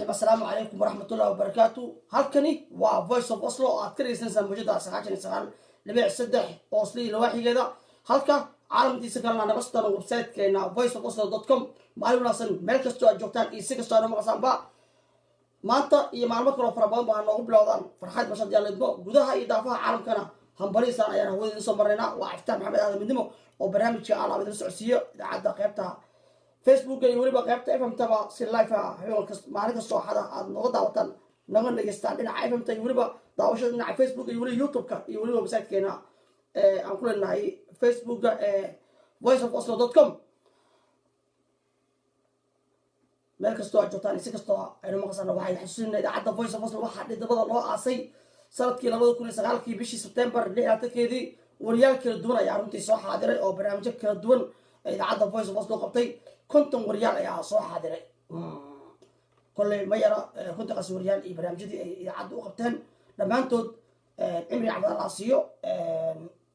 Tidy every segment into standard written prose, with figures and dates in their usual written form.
السلام عليكم ورحمة الله وبركاته. هالكني وفويس اوف اوسلو أذكر إنسان موجودة ساعات إنسان لبيع السدح أوصلي لواحد كذا هالكا عالم دي سكرنا أنا بس ترى ويب سايت كنا voiceofoslo.com معلومة ناصن ملك استوى جوتان إيسك استوى أنا مقصان با ما أنت معلومات كلها فربان بأنه هو بلادان فرحات مشان ديال الدمو جودها إضافة عالم كنا هم بريسا يعني هو اللي صبرنا وعفتان محمد هذا من دمو وبرنامج على بدرس السعودية عدا قيبتها فيسبوك يقولي بقى قيبت افهم تبع سير لايفها هيول معرفة الصحة هذا نقطة وطن نقول لك يستعمل افهم تبع يقولي بقى داوشة إن على فيسبوك يقولي يوتيوب كا يقولي ويب سايت كنا أقول إن هي فيسبوك voiceofoslo.com ملك استوى جوتاني سك استوى أنا ما قصنا واحد حسين إذا عدى voice of Oslo واحد إذا بدل الله عصي صارت كي لابد كل سجال كي بشي سبتمبر اللي هتكيدي وريال كل دون يعني أنتي صح حاضرة أو برنامجك كل دون إذا عدى voice of Oslo قبتي كنتم وريال يا صح حاضرة كل ما يرى كنت قص وريال برنامجي إذا عدوا قبتين لما أنتم عمري عبد الله عصيو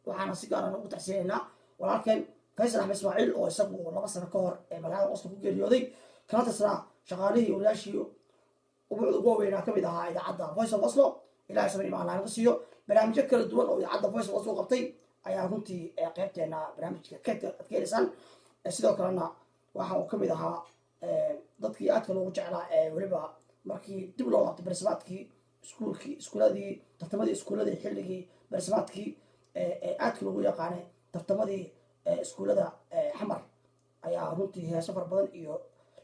وحنا سيجارة نقطة حسينا ولكن فيصل أحمد إسماعيل أو يسبوا والله بس الكور ملعب أصله كوجي رياضي كانت تسرع شغاليه ولاشي وبعدوا كمية هاي إذا عدى فويس اوف اوسلو إلى سبيل معنا نقصيه برنامج كل الدول أو إذا عدى فويس اوف اوسلو قبتي أيها كنتي قيبتنا برنامج كيرسان sidoo kalena waxa uu kamid ahaa dadkii aadka loogu jeclaa waliba markii dib loo laabtay barasmaadkii iskuuladii tartamadii iskuuladii xilligii barasmaadkii aadka loogu yaqaanay tartamadii iskuulada xamar ayaa runtii heeso fara badan iyo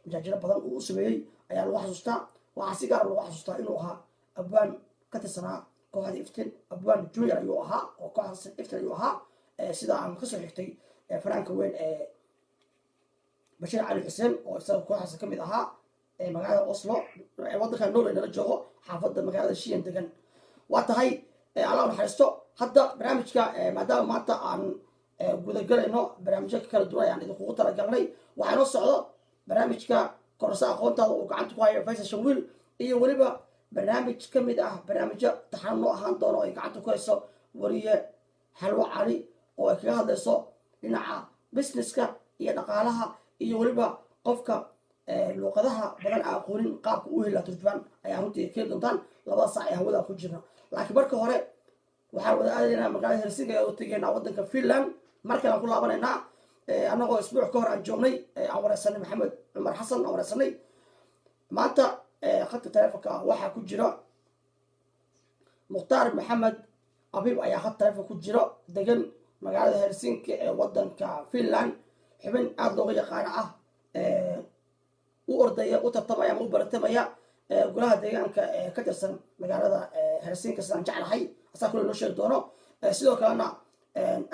majaajilo badan uu u sameeyey ayaa lagu xasuustaa waxaa si gaar lagu xasuustaa inuu ahaa abwaan ka tirsanaa kooxda iftin abwaan junior ayuu ahaa oo kooxda iftin ayuu ahaa sida aan kasoo xigtay fanaanka weyn بشير علي حسين وإسلام كوحس كميد أها مقالة أوسلو وضع كان نور إنه جوه حافظ مقالة الشيء انتقن وقت هاي على الحرستو حتى برامج كا ما دام ما تا عن جود الجل إنه برامجك كالدوا يعني دخول ترى جلني وعنص على برامج كا كورسا قنطة وقعدت قاية فايز شويل إيه ولبا برنامج كميد برامج تحنو أهان دورو قعدت كويسو وريه حلوة علي وكذا صو لنع بزنس كا ينقالها iyo waliba qofka luqadaha badan aqoonin qaabka uu hela turjubaan ayaa runtii ka doontaan laba saac ee hawada ku jirna laakiin marka hore waxa wada aadaynaa magaalada Helsinki oo tageena wadanka Finland markii aan ku laabanayna anagoo isbuuc ka hor aan joognay aan wareysanay Maxamed Cumar Xasan oo wareysanay maanta khadka taleefanka waxa ku jira Mukhtaar Maxamed Abiib ayaa khadka taleefanka ku jira degan magaalada Helsinki ee wadanka Finland xubin aad looga yaqaano u ordaya u tartamaya ama u baratamaya golaha deegaanka ka tirsan magaalada Helsinki sidaan jeclahay asaa kule loo sheegi doono sidoo kalena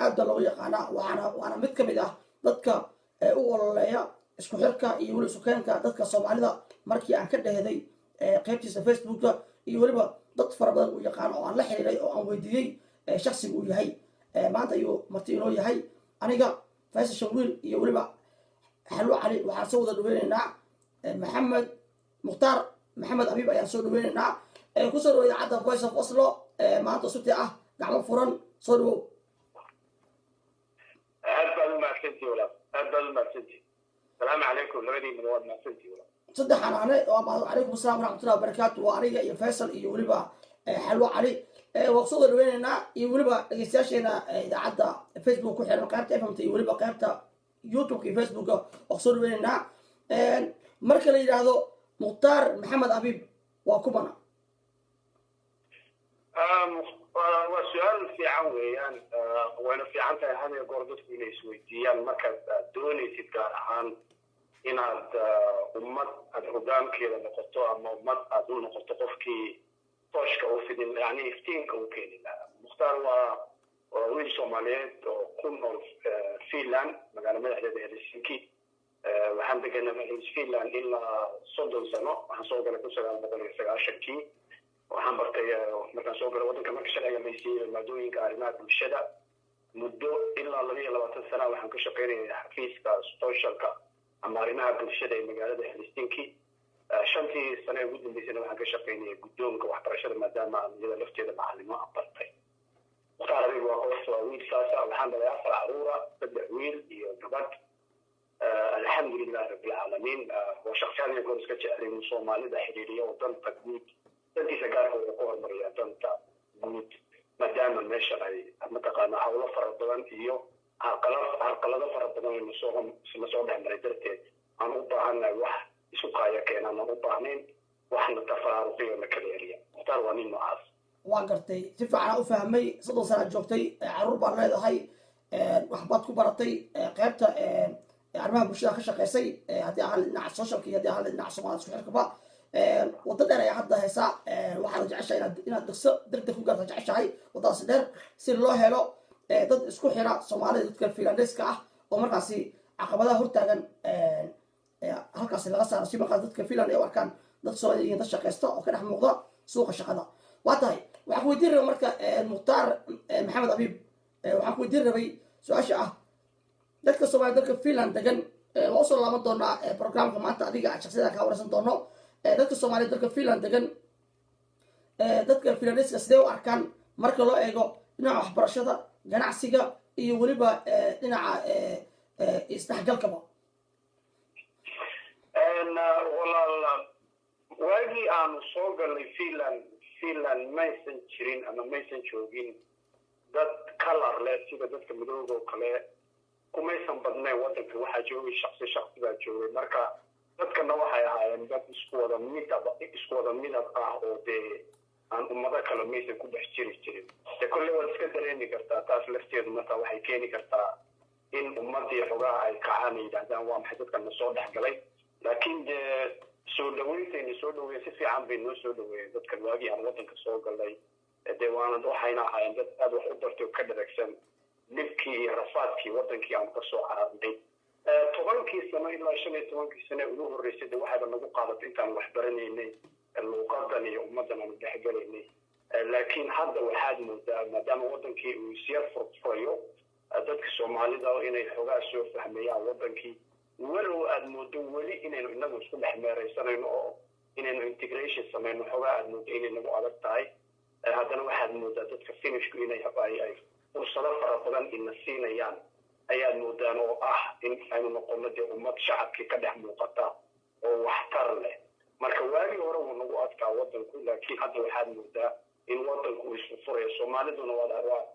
aad baa looga yaqaana waana mid ka mid ah dadka u ololeeya isku xirka iyo weli sukeenka dadka Soomaalida markii aan ka dhehday qaybtiisa Facebooka iyo weliba dad fara badan u yaqaan oo aan la xiriiray oo aan weydiiyey shakhsiga uu yahay maanta ayuu marti inoo yahay aniga فايز شويل يولبا حلو علي وحاسو ذا دويننا محمد مختار محمد أبيب أيان سو دويننا كسر إذا عدى فايز في أصله ما أنت صوتي قاعد فرن صدوا هذا ما سنتي ولا هذا ما سنتي السلام عليكم نبدي من وين ما سنتي ولا صدق أنا وعليكم السلام ورحمة الله وبركاته وعليك يا فيصل يولبا حلو علي وقصود الويننا يولبا يستاشينا إذاعة فيسبوك وحنا قيمة فهمت يولبا قيمة يوتيوب في فيسبوك وقصود الويننا مركل إلى هذا مختار محمد أبيب وكوبانا وسؤال في عويان وانا في عنتها هذه قردت في السويديان مركز دوني تذكر عن إن أمت الهجام كذا نقطة أما أمت أدون نقطة قفكي طشك أو في يعني افتين كوكين مختار وويل سوماليت وكون فينلاند مقالة مدحدة هلسنكي وحن دقنا مهلس فينلاند إلا صدن سنة وحن صوغنا كسر على مدن السجاشكي وحن برتي مثلا صوغنا ودن كمان كشرع ميسي المدوين كارنات بالشدة مدو إلا الذي لبعض السنة وحن كشقيري حفيز كستوشل أما arrimaha bulshada ee magaalada Helsinki shantii sano ugu dambeysay waxaan ka shaqeynayay guddoonka waxbarashada maadaama aan iyada lafteeda macallimo bartay muqtaaradi waa qof wiil saasa waxaan dhalay 4 caruura 3 wiil iyo gabadh alxamdulilah rabbil caalamiin waa shaqsiyaadii goor iska jeclay Soomaalida xiriiriyo wadanta guud dantiisa gaarka uu ku hormariyaa danta guud maadaama meesha ay mataqaana hawlo fara badan iyo عقلنا فرضنا من مسؤول عن ردرته أنا أبغى واحد سكايا كنا أنا أبغى واحد تفارقي ولا كليريا اختار وانين معاص وانقرتي تفعل أفهمي صدق سنة جوتي عروب على هاي وحبات كبرتي قيبت عربها بوشة خشة قيسي هدي على نعس social كي هدي على نعس ما نسوي حركبا وتدري يا حد هسا واحد رجع شيء إن الدكس درت خوجة رجع شيء وضاس در سير الله هلو dad isku xira Soomaalida dadka Finlandeeska ah oo markaasi caqabadaha hortaagan halkaas laga saaro si markaas dadka Finland ay arkaan dad Soomaali iyo dad shaqeysta oo ka dhex muuqda suuqa shaqada waa tahay waxa ku weydiin rabay marka Mukhtaar Maxamed Abiib waxa ku weydiin rabay su'aasha ah dadka Soomaali dadka Finland degan oo soo laaban doona barnaamijka maanta adiga shaqsiga ka warsan doono dadka Soomaali dadka Finland degan dadka Finlandeeska sidee u arkaan marka loo eego dhinaca waxbarashada ganacsiga iyo waliba dhinaca isdhexgalkaba walaal waagii aan soo galay Finland maysan jirin ama maysan joogin dad color leh sida dadka madowga oo kale kumaysan badnayn wadanka waxaa joogay shakhsi baa joogay marka dadkana waxay ahaayeen dad isku wada midab ah oo dee aan ummada kale maysan ku dhex jirin كل واحد كدريني كرتا تاس لفتيد متى وحي كيني كرتا إن أمتي حقا أي كعاني دهدان وام حدد كان نصور حقلي لكن سودوي تاني سودوي سفي عم بينو سودوي دت كان واجي عن وطن كسور قلي ديوان دو حينا حين دت أدو حضرتو كدركسن نبكي رفاتكي وطن كي عم كسور عربي طبعا كي سنة إلا شنة طبعا كي سنة أولوه الرئيسي دو واحد أنه قادت إنتان وحبرني إني المقادني أمتنا من دحقلي لكن هذا واحد ما دام ودنكي ويصير فريو dadka Soomaalida inay xogaa soo fahmayaan wadankii walow aad moodo wali inaynu inagu isku dhexmeeraysanayno oo inaynu integration sameeyno xogaa aad moodo inaynu adag tahay haddana waxaad moodaa dadka Finishku inay ay fursado fara badan in siinayaan ayaad moodaan oo ah in aynu noqono dee ummad shacabkii ka dhex muuqata oo waxtar leh marka waagii hore uu nagu adkaa wadanku laakiin hadda waxaad moodaa in wadanku isku furayo Soomaaliduna waa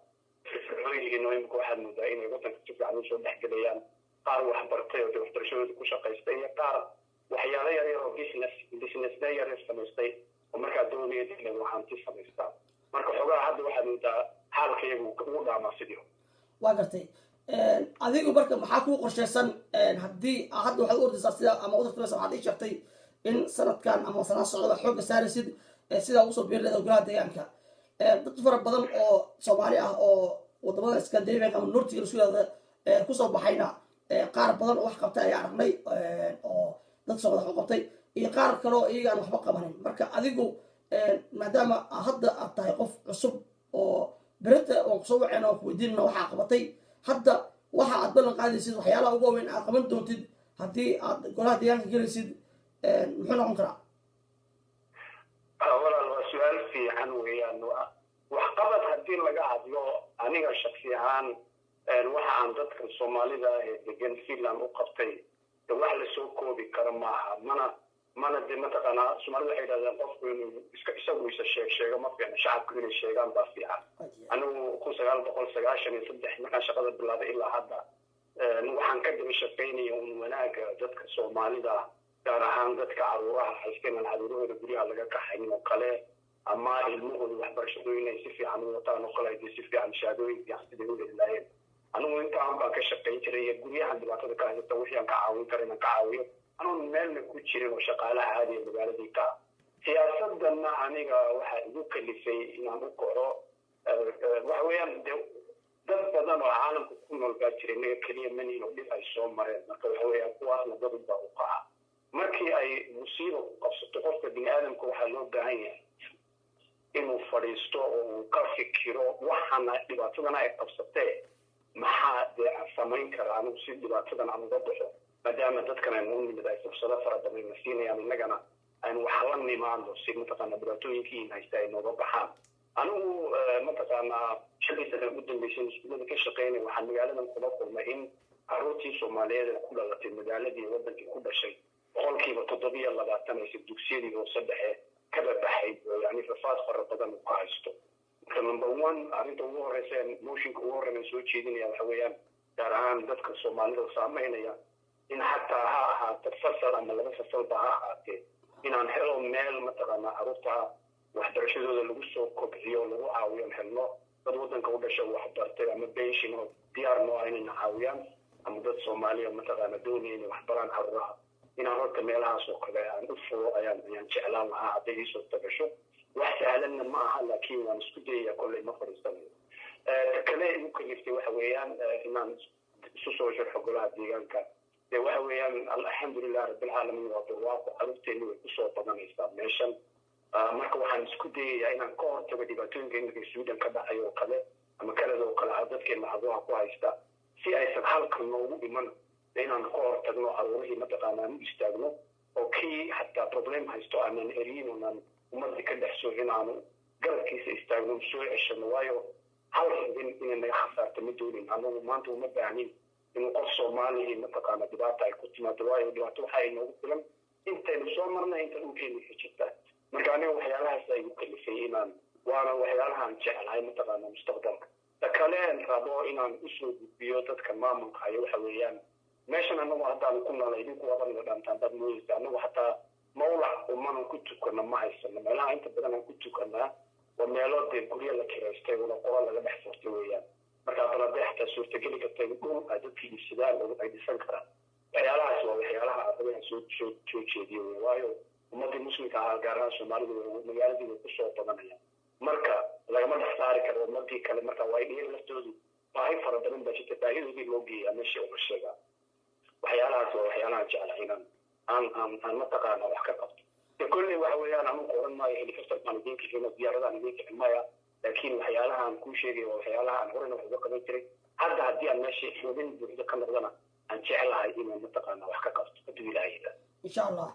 فرعينه يمكن واحد مدائن يقطن كتب عنه شو نحكي ليان قار واحد برتيه وتوحدر شو كوشا قيستي قار وحيانا يريرو بيسنس دا يرير سمستي ومركا دوني دي waxaan tii samaystaa marka xogaa hadda waxa muudaa xaalkaygu uu dhaama sidii waa gartay adigu marka maxaa ku qorsheysan hadii hadda waxa ordaysaa sida ama udurta waxaad ii sheegtay in sanadkan ama sanad socda xoog saarisid sida uu soo biirlada golaha deegaanka dad fara badan oo Soomaali ah oo wadamada Scandinavia ama Nordic Russia ku soo baxayna qaar badan oo wax qabtay ay aragnay oo dad Soomaali wax qabtay iyo qaar kale oo iyaga aan waxba qabanin marka adigu maadaama hadda aad tahay qof cusub oo berita oo soo waceen oo weydiinna waxa qabatay hadda waxa aad ballan qaadaysid waxyaalaha ugu weyn aad qaban doontid hadii aad golaha deegaanka gelaysid muxuu noqon karaa سؤال في عن ويان وحقبت هدي لقى عدلو أنيقا شخصيان وحا عن ضدك الصومالي دا دقين فيلان وقبتي دوحل سوكو بكرماها مانا دي متقنا صومالي دا حيدا دا قفو إسا isagu isa sheego ma fiicna shacabku inay sheegaan baa fiican anigu 1993 markaan shaqada bilaabay ilaa hadda waxaan ka daba shaqaynaya un wanaaga dadka soomaalida gaar ahaan dadka caruuraha haysteen aan caruurahooda guryaha laga kaxaynin oo kale ama ilmahooda waxbarashadu inay si fiican u wataan oo kale ay si fiican shahaadooyin fiican sidai u heli lahaayeen anigu intaan baan ka shaqayn jiray guryahan dhibaatada ka haysata wixii aan ka caawin kara inaan ka caawiyo anuun meelna ku jirin oo shaqaalaha caadiya magaaladii ka siyaasadana aniga waxaa igu kalifay inaan u koro waxa weeyaan dad badan oo caalamka ku nool baa jira inaga keliya maniin oo dhib ay soo mareen marka waxa weeyaan kuwaasna dad baa u qaca markii ay musiibo ku qabsato qofka biniaadamka waxaa loo baahan yahay inuu fadhiisto oo uu ka fikiro waxaana dhibaatadana ay qabsatee maxaa dee aan samayn kara anigu si dhibaatadan aan uga baxo maadaama dadkan aynu u nimid ay fursado fara badan na siinayaan innagana aynu wax la nimaano si mataqaana dhibaatooyinkii haysta ay nooga baxaan anigu mataqaanaa shalay sana ugu dambeysay iskuulada ka shaqeynay waxaan magaaladan kula kulmay in caruurtii soomaaliyeed ee ku dhalatay magaaladii wadankii ku dhashay 7% aysa dugsiyadii hoose dhexe kaba baxay yani rafaad fara badan ka haysto marka number 1 arrinta ugu horeysa motionka ugu horreeya soo jeedinaya waxa weeyaan gaar ahaan dadka soomaalida saameynaya in xataa ha ahaato fasal ama laba fasal ba ha ahaatee inaan helo meel mataqaanaa caruurta waxbarashadooda lagu soo kobciyo lagu caawiyo helno dad wadanka u dhashay waxbartay ama beeshin oo diyaar noo ah inay caawiyaan ama dad soomaaliya mataqaanaa doonaya inay waxbaraan caruuraha inaan horta meelahaas oo kale aan u furo ayaan jeclaan lahaa hadday ii soo tagasho wax sahlanna ma aha laakiin waan isku dayaya kolley ma fadhiisanayo ta kale igu kaliftay waxa weeyaan inaan isu soo sharxo golaha deegaanka dee waxa weeyaan alxamdulilah rabbilcaalamiin waa barwaaqo caruurteenni way kusoo badanaysaa meeshan marka waxaan isku dayayaa inaan ka hortago dhibaatooyinka iminka suudan ka dhacay oo kale ama kanada oo kale dadkeena caruuraha ku haysta si aysan halkan noogu iman inaan ka hortagno caruurihii mataqaana aan u istaagno oo kii xataa problem haysto aanan eriyin oonan ummadii ka dhex soocin aanu garabkiisa istaagno soo ceshano waayo hal xubin inay naga khasaarta ma doonin anagu maanta uma baahnin inuu qof soomaaliya mataqaana dhibaata ay ku timaado waayo dhibaato waxa ay noogu filan intaynu soo marnay inta dhulkeena ka jirta marka aniga waxyaalahaas ay igu kalifay inaan waana waxyaalahaan jeclahay mataqaana mustaqbalka ta kale aan rabo inaan usoo gudbiyo dadka maamulka ayo waxa weeyaan meeshan anagu haddaan ku noolay idinku wadanna dhantaan dad mooyeysa anagu xataa mawlac umanan ku tukano ma haysano meelaha inta badan aan ku tukanaa waa meelo dee guryo la kiraystay wala qolo laga dhex furtay weeyaan marka baladay xataa suurtageli kartay dhul ay dadka iibsadaan oo ay dhisan karaan waxyaalahaas waa waxyaalaha ardayda soo jeediyo waayo ummadii muslimka ahaa gaar ahaan soomaalida magaaladii way kusoo badanayaan marka lagama dhex saari karo ummadii kale marka waa in laftoodu baahi fara badan baa jirta baahidoodii loo geeyaa meesha uga sheegaa waxyaalahaas waa waxyaalaha jeclahay inaan aan mataqaana wax ka qabto kolley waxa weeyaan anu qoran maayo helicopter baan idinka xino diyaaradaan idinka xilmaya laakiin waxyaalaha aan kuu sheegay waa waxyaalaha aan horena wax uga qaban jiray hadda haddii aan meesha xubin buuxda ka noqdana aan jeclahay inaan mataqaana wax ka qabto hadduu ilaahay yidhaa insha allah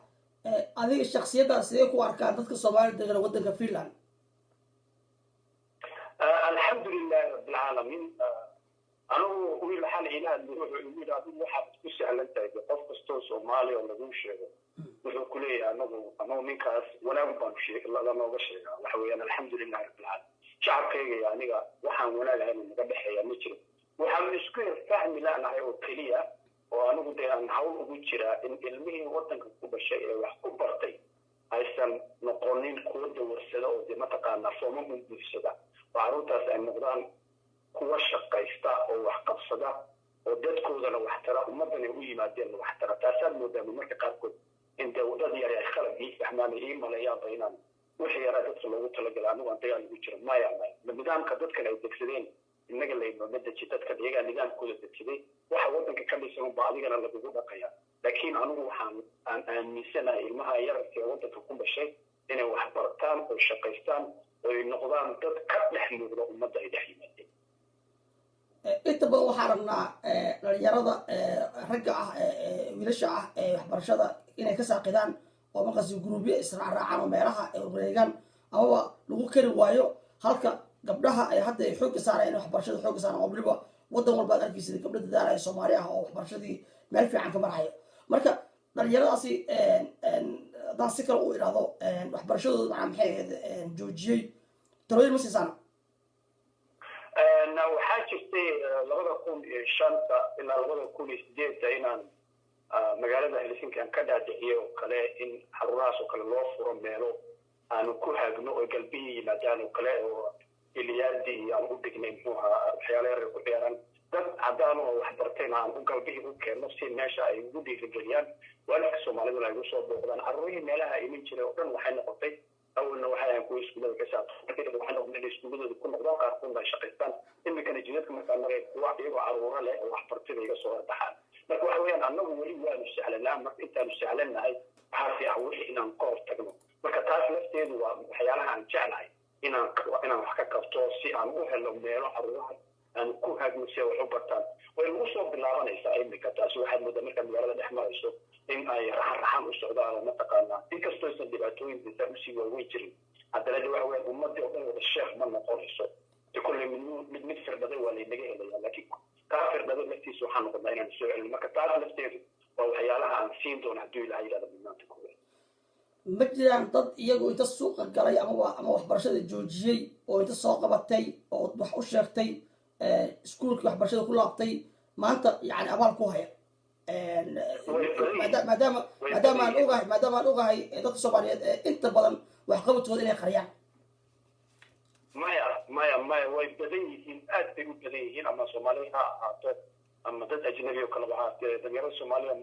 adiga shaksiyaddaa sidee ku arkaan dadka soomaalida degan waddanka finland alxamdulilahi rabbilcaalamiin anigu wiil xal ilaah wuxuu igu yidhi adigu waxaad ku sahlan tahay qof kastoo soomaali oo lagu sheego wuxuu ku leeyahay anagu ninkaas wanaag baan lanooga sheegaa waxa weeyaan alxamdulilahi rabbilcaalamiin shacabkayga iyo aniga waxaan wanaag ahayn naga dhexeeya ma jiro waxaan isku fahmi laanahay oo keliya oo anigu dee aan hawl ugu jiraa in ilmihii wadanka ku dhashay ee wax ku bartay aysan noqonin kuwa dawarsada oo dee mataqaanaa fooma buuxsada oo carruurtaas ay noqdaan kuwa shaqaysta oo wax qabsada oo dadkoodana wax tara ummadana u yimaadeen wax tara taasaad moodaa marka qaarkood in dee dad yar ay khalad ii fahmaan ii maleeyaanba inaan wixii yaraa dadka loogu talagala anigu aan dagaal ugu jiro maya nidaamka dadkan ay degsadeen innaga laynooga deji dadkan iyagaa nidaamkooda degsaday waxa wadanka ka dhisan ba adigana lagugu dhaqaya laakiin anigu waxaan aan aaminsanahay ilmaha yararka ee wadanka ku dhashay inay wax bartaan oo shaqaystaan oo ay noqdaan dad ka dhex muuqda ummadda ay dhex yimaadeen inta badan waxaan rabnaa dhalinyarada ragga ah wiilasha ah ee waxbarashada inay ka saaqidaan oo markaasi guruubyo israacraacaan oo meelaha ay wareegaan amaba lagu kari waayo halka gabdhaha ay hadda ay xoogga saarayaan waxbarashada xoogga saaraan oo waliba wadan walba aad arkaysid gabdho dadaalaya Soomaali ah oo waxbarashadii meel fiican ka maraya marka dhalinyaradaasi haddaan si kale u idhaahdo waxbarashadooda macnaa maxay ahayd joojiyey talooyin ma siisaan waxaa jirtay 2005 ilaa 2008 inaan magaalada Helsinki aan ka dhaadhiciyo kale in xaruurahaas oo kale loo furo meelo aan ku hagno oo galbihi yimaadaan oo kale oo ilyaadi aan u dhignay muxuu ahaa waxyaalo yar ku ciyaaraan dad cadaan oo wax bartayna aan u galbihi u keenno si meesha ay ugu dhiirigeliyaan waalidka Soomaalida ay ugu soo booqdaan carruurihii meelaha ay iman jireen oo dhan waxay noqotay awalna waxay ahayn kuwa iskuulada ka saabsan waxay noqdeen iskuuladooda ku noqdaan qaarkood ay shaqaystaan imikana jidadka markaa maray kuwa iyagoo carruuro leh oo waxbartida iga soo horbaxaan marka waxa weeyaan annagu weli waanu sahlanaa marka intaanu sahlannahay waxaa fiican wixii inaan ka hortagno marka taas lafteedu waa waxyaalaha aan jeclahay inaan wax ka qabto si aan u helo meelo carruuraha aan ku hagno si ay wax u bartaan way ugu soo bilaabanaysaa imika taasi waxaad moodaa markaa magaalada dhex marayso in ay raxan u socdaan mataqaanaa inkastoo aysan dhibaatooyin bisaa usii waaweyn jirin haddana de waxa weeyaan ummadii oo dhan wada sheekh ma noqonayso kulley mid firdhaday waa laynaga helaya laakiin kaa firdhaday laftiisa waxaan noqonnaa inaan soo celin marka taas lafteedu waa waxyaalaha aan siin doono hadduu ilaahay yidhahdo mudnaanta koowaad ma jiraan dad iyagoo inta suuqa galay ama waxbarashada joojiyey oo inta soo qabatay oo wax u sheegtay iskuulkii waxbarashada ku laabtay maanta yani abaal ku haya maadaama aan ogahay dadka Soomaaliyeed inta badan waxqabadkooda inay qariyaan maya way badan yihiin aad bay u badan yihiin ama Soomaali ha ahaato ama dad ajnabi oo kale ahaatee dhalinyarada Soomaaliya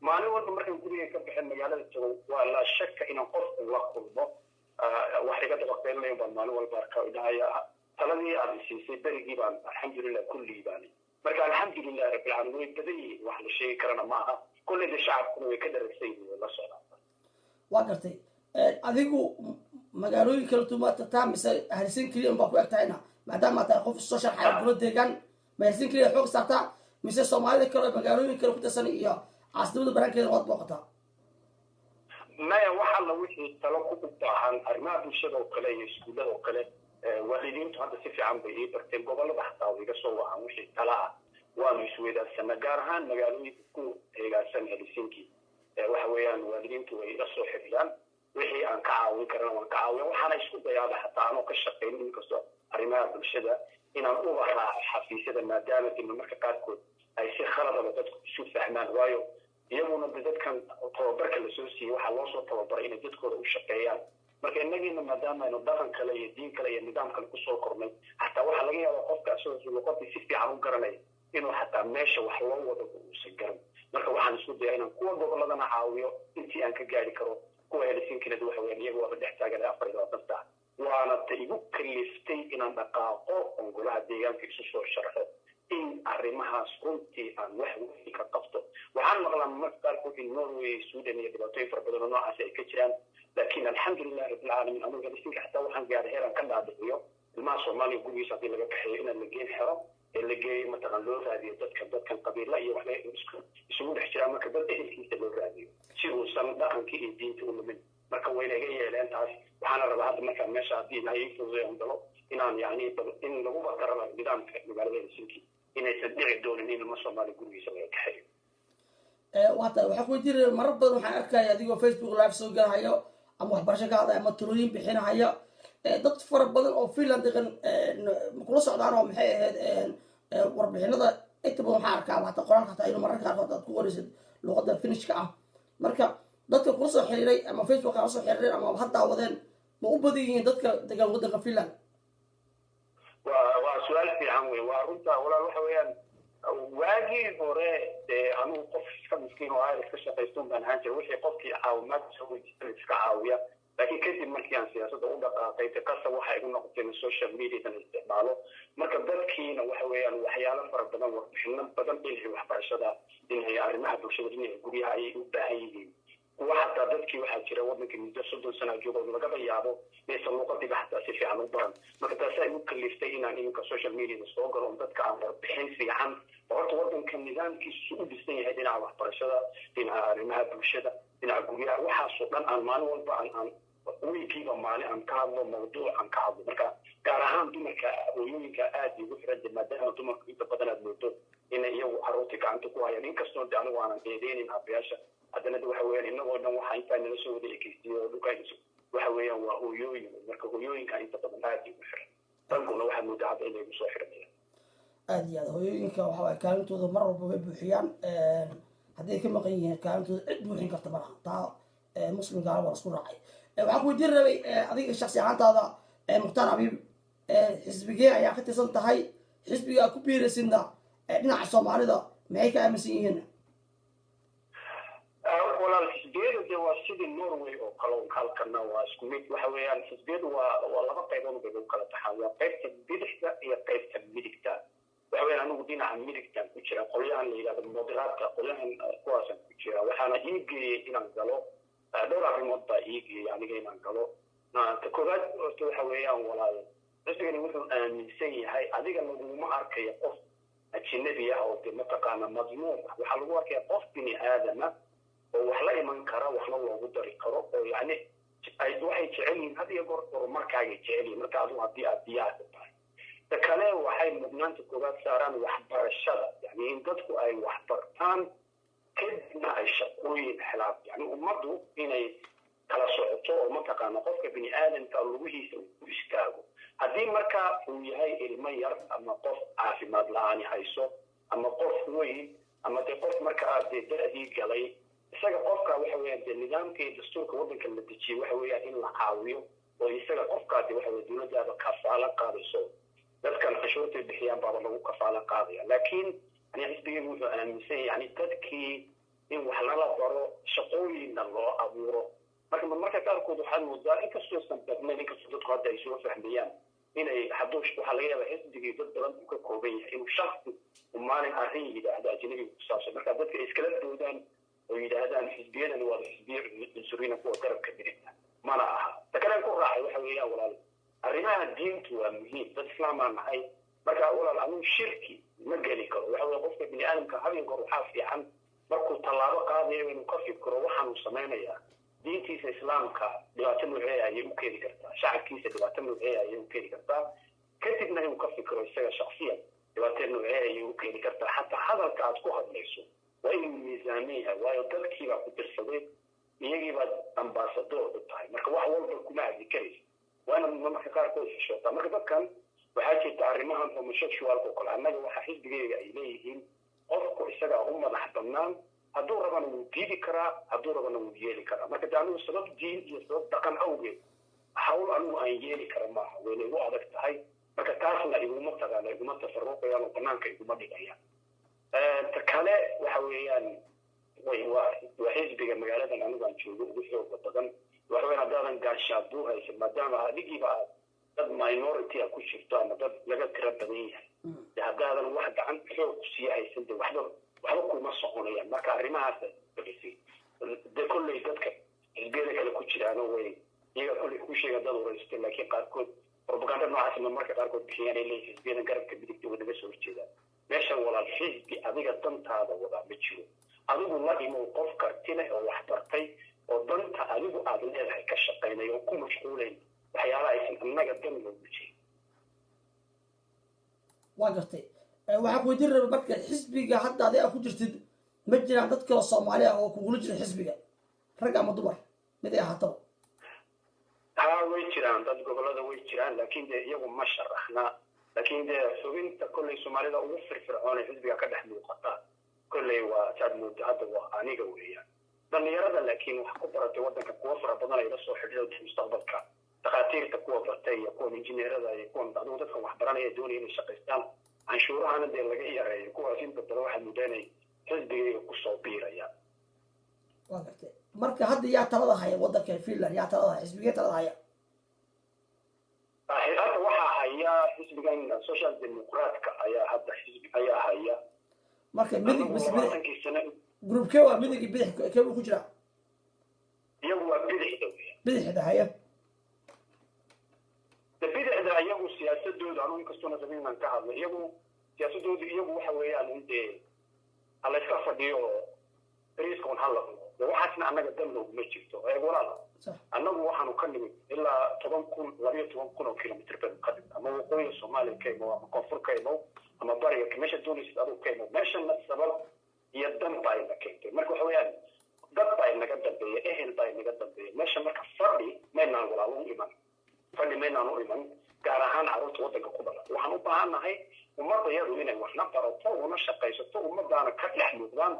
maalin walba markaan guriga ka baxeen magaalada tago waa la shaka inaan qof la kulmo wax iga dabaqeynaya baan maalin walba arkaa idhahaya taladii aan siisay berigii baan alxamdulilah kulligii baan marka alxamdulilah rabbil caalamiin way badan yihiin wax la sheegi karana ma aha kulleyda shacabkuna way ka dharagsan yihiin la socdaan waa gartay adigu magaalooyin kala duwan taa mise Helsinki kaliya baa ku egtahayna maadaama tahay qof soo sharxay golo deegaan ma Helsinki kaliya xoog saartaa mise Soomaalida kale magaalooyin kale ku tirsan iyo caasimada barankeeda waad booqataa maya waxaa la wixii talo ku baahan arrimaha bulshada oo kale iyo iskuullada oo kale waalidiintu hadda si fiican bay ii barteen gobollada xataa iga soo wacan wixii tala ah waanu isweydaarsanaa gaar ahaan magaalooyinka ku heegaarsan Helsinki waxa weeyaan waalidiintu way ila soo xiriyaan wixii aan ka caawin karana waan ka caawiya waxaana isku dayaaba xataa anoo ka shaqayn inkastoo arrimaha bulshada inaan uga raaco xafiisyada maadaama dibna marka qaarkood ay si khaladaba dadku isu fahmaan waayo iyaguna dadkan tababarka lasoo siiyey waxaa loo soo tababaray inay dadkooda u shaqeeyaan marka innagiina maadaama aynu dhaqan kale iyo diin kale iyo nidaam kale kusoo kornay xataa waxaa laga yaabaa qofka isagoo luqadii si fiican u garanaya inuu xataa meesha wax loo wado uusan garan marka waxaan isku dayaa inaan kuwa gobolladana caawiyo intii aan ka gaari karo kuwa Helsinkina waxa weeyaan iyagu waa dhex taagan 24 saac waana ta igu kaliftay inaan dhaqaaqo oo golaha deegaanka isu soo sharxo in arrimahaas runtii aan wax weyn ka qabto waxaan maqlaa marka qaarkood in Norway Sweden iyo dhibaatooyin fara badan oo noocaas ay ka jiraan laakiin alxamdulilah rabbil caalamiin aniga Helsinki xataa waxaan gaaray heeraan ka dhaadhiciyo ilmaha Soomaaliya gurigiisa haddii laga kaxeeyo inaan la geen xero ee la geeyo mataqaan loo raadiyo dadkan qabiila iyo wax isugu dhex jira marka dad ehelkiisa loo raadiyo si uusan dhaqankii iyo diinta u lumin marka wayna iga yeeleen taas waxaana rabaa hadda markaan meesha haddii ilaahay ii fududeeyo galo inaan yani in lagu bataraba nidaamka magaalada Helsinki inaysan dhici doonin in ilma Soomaali gurigiisa laga kaxeeyo waxaa ku jira marar badan waxaan arkaya adigoo Facebook live soo galahayo ama waxbarasho ka hadlaya ama talooyin bixinahaya dad fara badan oo Finland degan kula socdaan oo maxay ahayd warbixinada inta badan waxaan arkaa hata qoraalka hata inuu mararka qaarkood aad ku qoraysid luqadda Finishka ah marka dadka kula soo xiriiray ama Facebook kala soo xiriiray ama hadda wadeen ma u badan yihiin dadka degan waddanka Finland waa su'aal fiican wey waa runta walaal waxa weeyaan waagii hore anigu qof iska miskiin oo iska shaqaysto baan ahaan jiray wixii qofkii caawimaad soo weydiistay iska caawiya laakiin kadib markii aan siyaasadda u dhaqaaqay qasa waxa igu noqotay in social media la isticmaalo marka dadkiina waxa weeyaan waxyaalo fara badan warbixino badan dhinaca waxbarashada dhinaca arrimaha bulshada dhinaca guryaha ayay u baahan yihiin kuwa xataa dadkii waxaa jira waddanka muddo 30 sano joogo lagaba yaabo inaysan luqadiiba xataa si fiican u baran marka taasay igu kaliftay inaan iminka social media soo galo dadka aan warbixin fiican horta waddanka nidaamkiisu u dhisan yahay dhinaca waxbarashada dhinaca arrimaha bulshada dhinaca guryaha waxaasoo dhan aan maalin walba aan wiikiiba maalin aan ka hadlo mawduuc aan ka hadlo marka gaar ahaan dumarka hooyooyinka aad ugu xiran maadaama dumarku inta badan aad moodo inay iyagu carruurta gacanta ku hayaan inkastoo de anigu aanan eedeynin aabbayaasha haddana waxa weeyaan innagoo dhan waxa intaa nala soo wada ekeysiyo dhulkaan waxa weeyaan waa hooyooyin marka hooyooyinka inta badan aad ugu xiran ragguna waxaa moodaa hadda inay ugu soo xiranayaan aad iyo aad hooyooyinka waxa waaye kaalintooda mar walba way buuxiyaan hadday ka maqan yihiin kaalintooda cid buuxin karta malaha taa muslimka waa isku raacay waxaan ku weydiin rabay adiga shaksi ahaantaada mukhtaar abiib xisbigee ayaa ka tirsan tahay xisbiga ku biiraysidna dhinaca soomaalida maxay ka aaminsan yihiin walaal xisbiyada dee waa sidii norway oo kale halkana waa isku mid waxa weeyaan xisbiyadu waa laba qaybood bay u kala taxaan waa qaybta bidixda iyo qaybta midigta waxa weeyaan anigu dhinaca midigtan ku jira qolyahan la yidhahdo moderaadka qolyahan kuwaasan ku jira waxaana ii geeyey inaan galo dhowr arrimood baa ii geeyey aniga inaan galo ta koowaad horta waxa weeyaan walaal xisbigani wuxuu aaminsan yahay adiga laguma arkayo qof ajinabi ah oo dee mataqaana madmuum ah waxaa lagu arkaya qof bini aadama oo wax la iman kara waxna loogu dari karo oo yani waxay jecel yihiin had iyo goor horumarkaagay jecel yihiin marka adigu haddii aad diyaar u tahay ta kale waxay mudnaanta koowaad saaraan waxbarashada yani in dadku ay wax bartaan kadibna ay shaqooyin helaan yani ummaddu inay kala socoto oo mataqaana qofka bini aadamka lugihiisa u istaago haddii marka uu yahay ilmo yar ama qof caafimaad la-aani hayso ama qof weyn ama dee qof markaa dee da-dii galay isaga qofka waxa weeyaan dee nidaamka iyo dastuurka waddanka la dejiyey waxa weeyaan in la caawiyo oo isaga qofkaa dee waxa weye dowladdaaba kafaalo qaadayso dadkan cashuurtay bixiyaan baaba lagu kafaalo qaadaya laakiin yani xisbigeygu wuxuu aaminsan yani dadkii in wax lala baro shaqooyinna loo abuuro marka qaarkood waxaad moodaa inkastoosan badnayn inkastoo dadku hadda ay soo fahmayaan inay hadduu waxaa laga yaabaa xisbigii dad badan uu ka kooban yahay inuu shaksi maalin arrin yidhaahdo ajnabiga ku saabsan marka dadka ay iskala doodaan oo yidhaahdaan xisbiyadani waa xisbiyo cunsuriina kuwa garabka dirigta mana aha ta kale ku raacay waxa weeyaan walaal arrimaha diintu waa muhiim dad islaamaa nahay marka walaal anigu shirki ma geli karo waxa weeye qofka bini aadamka habeen goor waxaa fiican markuu tallaabo qaadayo inuu ka fikiro waxaanuu samaynayaa diintiisa islaamka dhibaato noocee ayay u keeni kartaa shacabkiisa dhibaato noocee ayay u keeni kartaa kadibna inuu ka fikiro isaga shaksiyan dhibaato noocee ayay u keeni kartaa xataa hadalka aad ku hadlayso waa inuu miisaamin yahay waayo dadkiibaa ku dirsaday iyagiibaad ambaasadoor u tahay marka wax walba kuma hadli karaysa waa inaad marka qaarkood xishootaa marka dadkan waxaa jirta arrimahan homosexualka oo kale annaga waxaa xisbigeyga ay leeyihiin qofku isagaa u madax bannaan hadduu rabana wuu diidi karaa hadduu rabana wuu yeeli karaa marka de anigu sabab diin iyo sabab dhaqan awgeed hawl anigu aan yeeli kara maaha wayna igu adag tahay marka taasna iguma tagaana iguma tafaruqayaan oo banaanka iguma dhigayaan ta kale waxa weeyaan waa xisbiga magaaladan anigu aan joogo ugu xooga badan waxa weyan haddaadan gaashaaduu haysan maadaama adigiiba aad dad minority a ku jirto ama dad laga tira badan yahay de haddaadan wax gacan xoog sii haysan de waxba kuma soconayaan marka arrimahaas de kolley dadka xisbiyada kale ku jiraano way iyaga kolley ku sheega dad waraysatay laakiin qaarkood propaganda noocaas ma marka qaarkood bixiyaan ay leeyihin xisbiyada garabka midigta way naga soo horjeedaan meeshan walaal xisbi adiga dantaada wadaa ma jiro adigu la imow qof karti leh oo wax bartay oo danta adigu aad leedahay ka shaqaynaya oo ku mashquulayn waxyaalaha aysan annaga dan loogu jirin waa gartay waxaa ku weydiin raba marka xisbiga hadda adiga ku jirtid ma jiraan dad kale soomaali ah oo kugula jira xisbiga rag ama dumar mid ay ahaataba haa way jiraan dad gobolada way jiraan laakiin dee iyagu ma sharaxna laakiin dee xubinta kolley soomaalida ugu firfircoon ee xisbiga ka dhex muuqata kolley waa saad moodo hadda waa aniga weeyaan dhalinyarada laakiin wax ku baratay waddanka kuwa fara badan ay la soo xidhiidha mustaqbalka dhakhaatiirta kuwa bartay iyo kuwan injineerada iyo kuwan adigu dadka wax baranaya doonaya inay shaqaystaan canshuurahana dee laga yareeyo kuwaas inta badan waxaad moodaa inay xisbigayga kusoo biirayaan waa gartay marka hadda yaa talada haya waddanka finland yaa talada haya xisbigee talada haya hadda waxaa haya xisbigan social democratka ayaa hadda xisbi ayaa haya marka midig groupkee waa midig bidix kee ku jira iyagu waa bidixda weya bidixda haya bidixda iyagu siyaasadooda anu inkastoona rabin inaan ka hadlo iyagu siyaasadooda iyagu waxa weeyaan in dee hala iska fadhiyo oo bariiska un hala cuno waxaasna annaga dan looguma jirto eeg walaal annagu waxaanu ka nimid ilaa 12,000 oo kilomitr baynu ka nimid ama waqooyiga soomaaliya ka imow ama koonfur ka imow ama bariga meesha doonaysid adigu ka imow meeshana sabab iyo dan baa ina keentay marka waxa weeyaan dad baa inaga dambeeya ehel baa inaga dambeeya meesha marka fadhi maynaan walaalo u iman fadhi maynaan u iman gaar ahaan carruurta waddanka ku dhalan waxaan u baahannahay ummadda yadu inay waxna barato una shaqaysato ummadaana ka dhex muuqdaan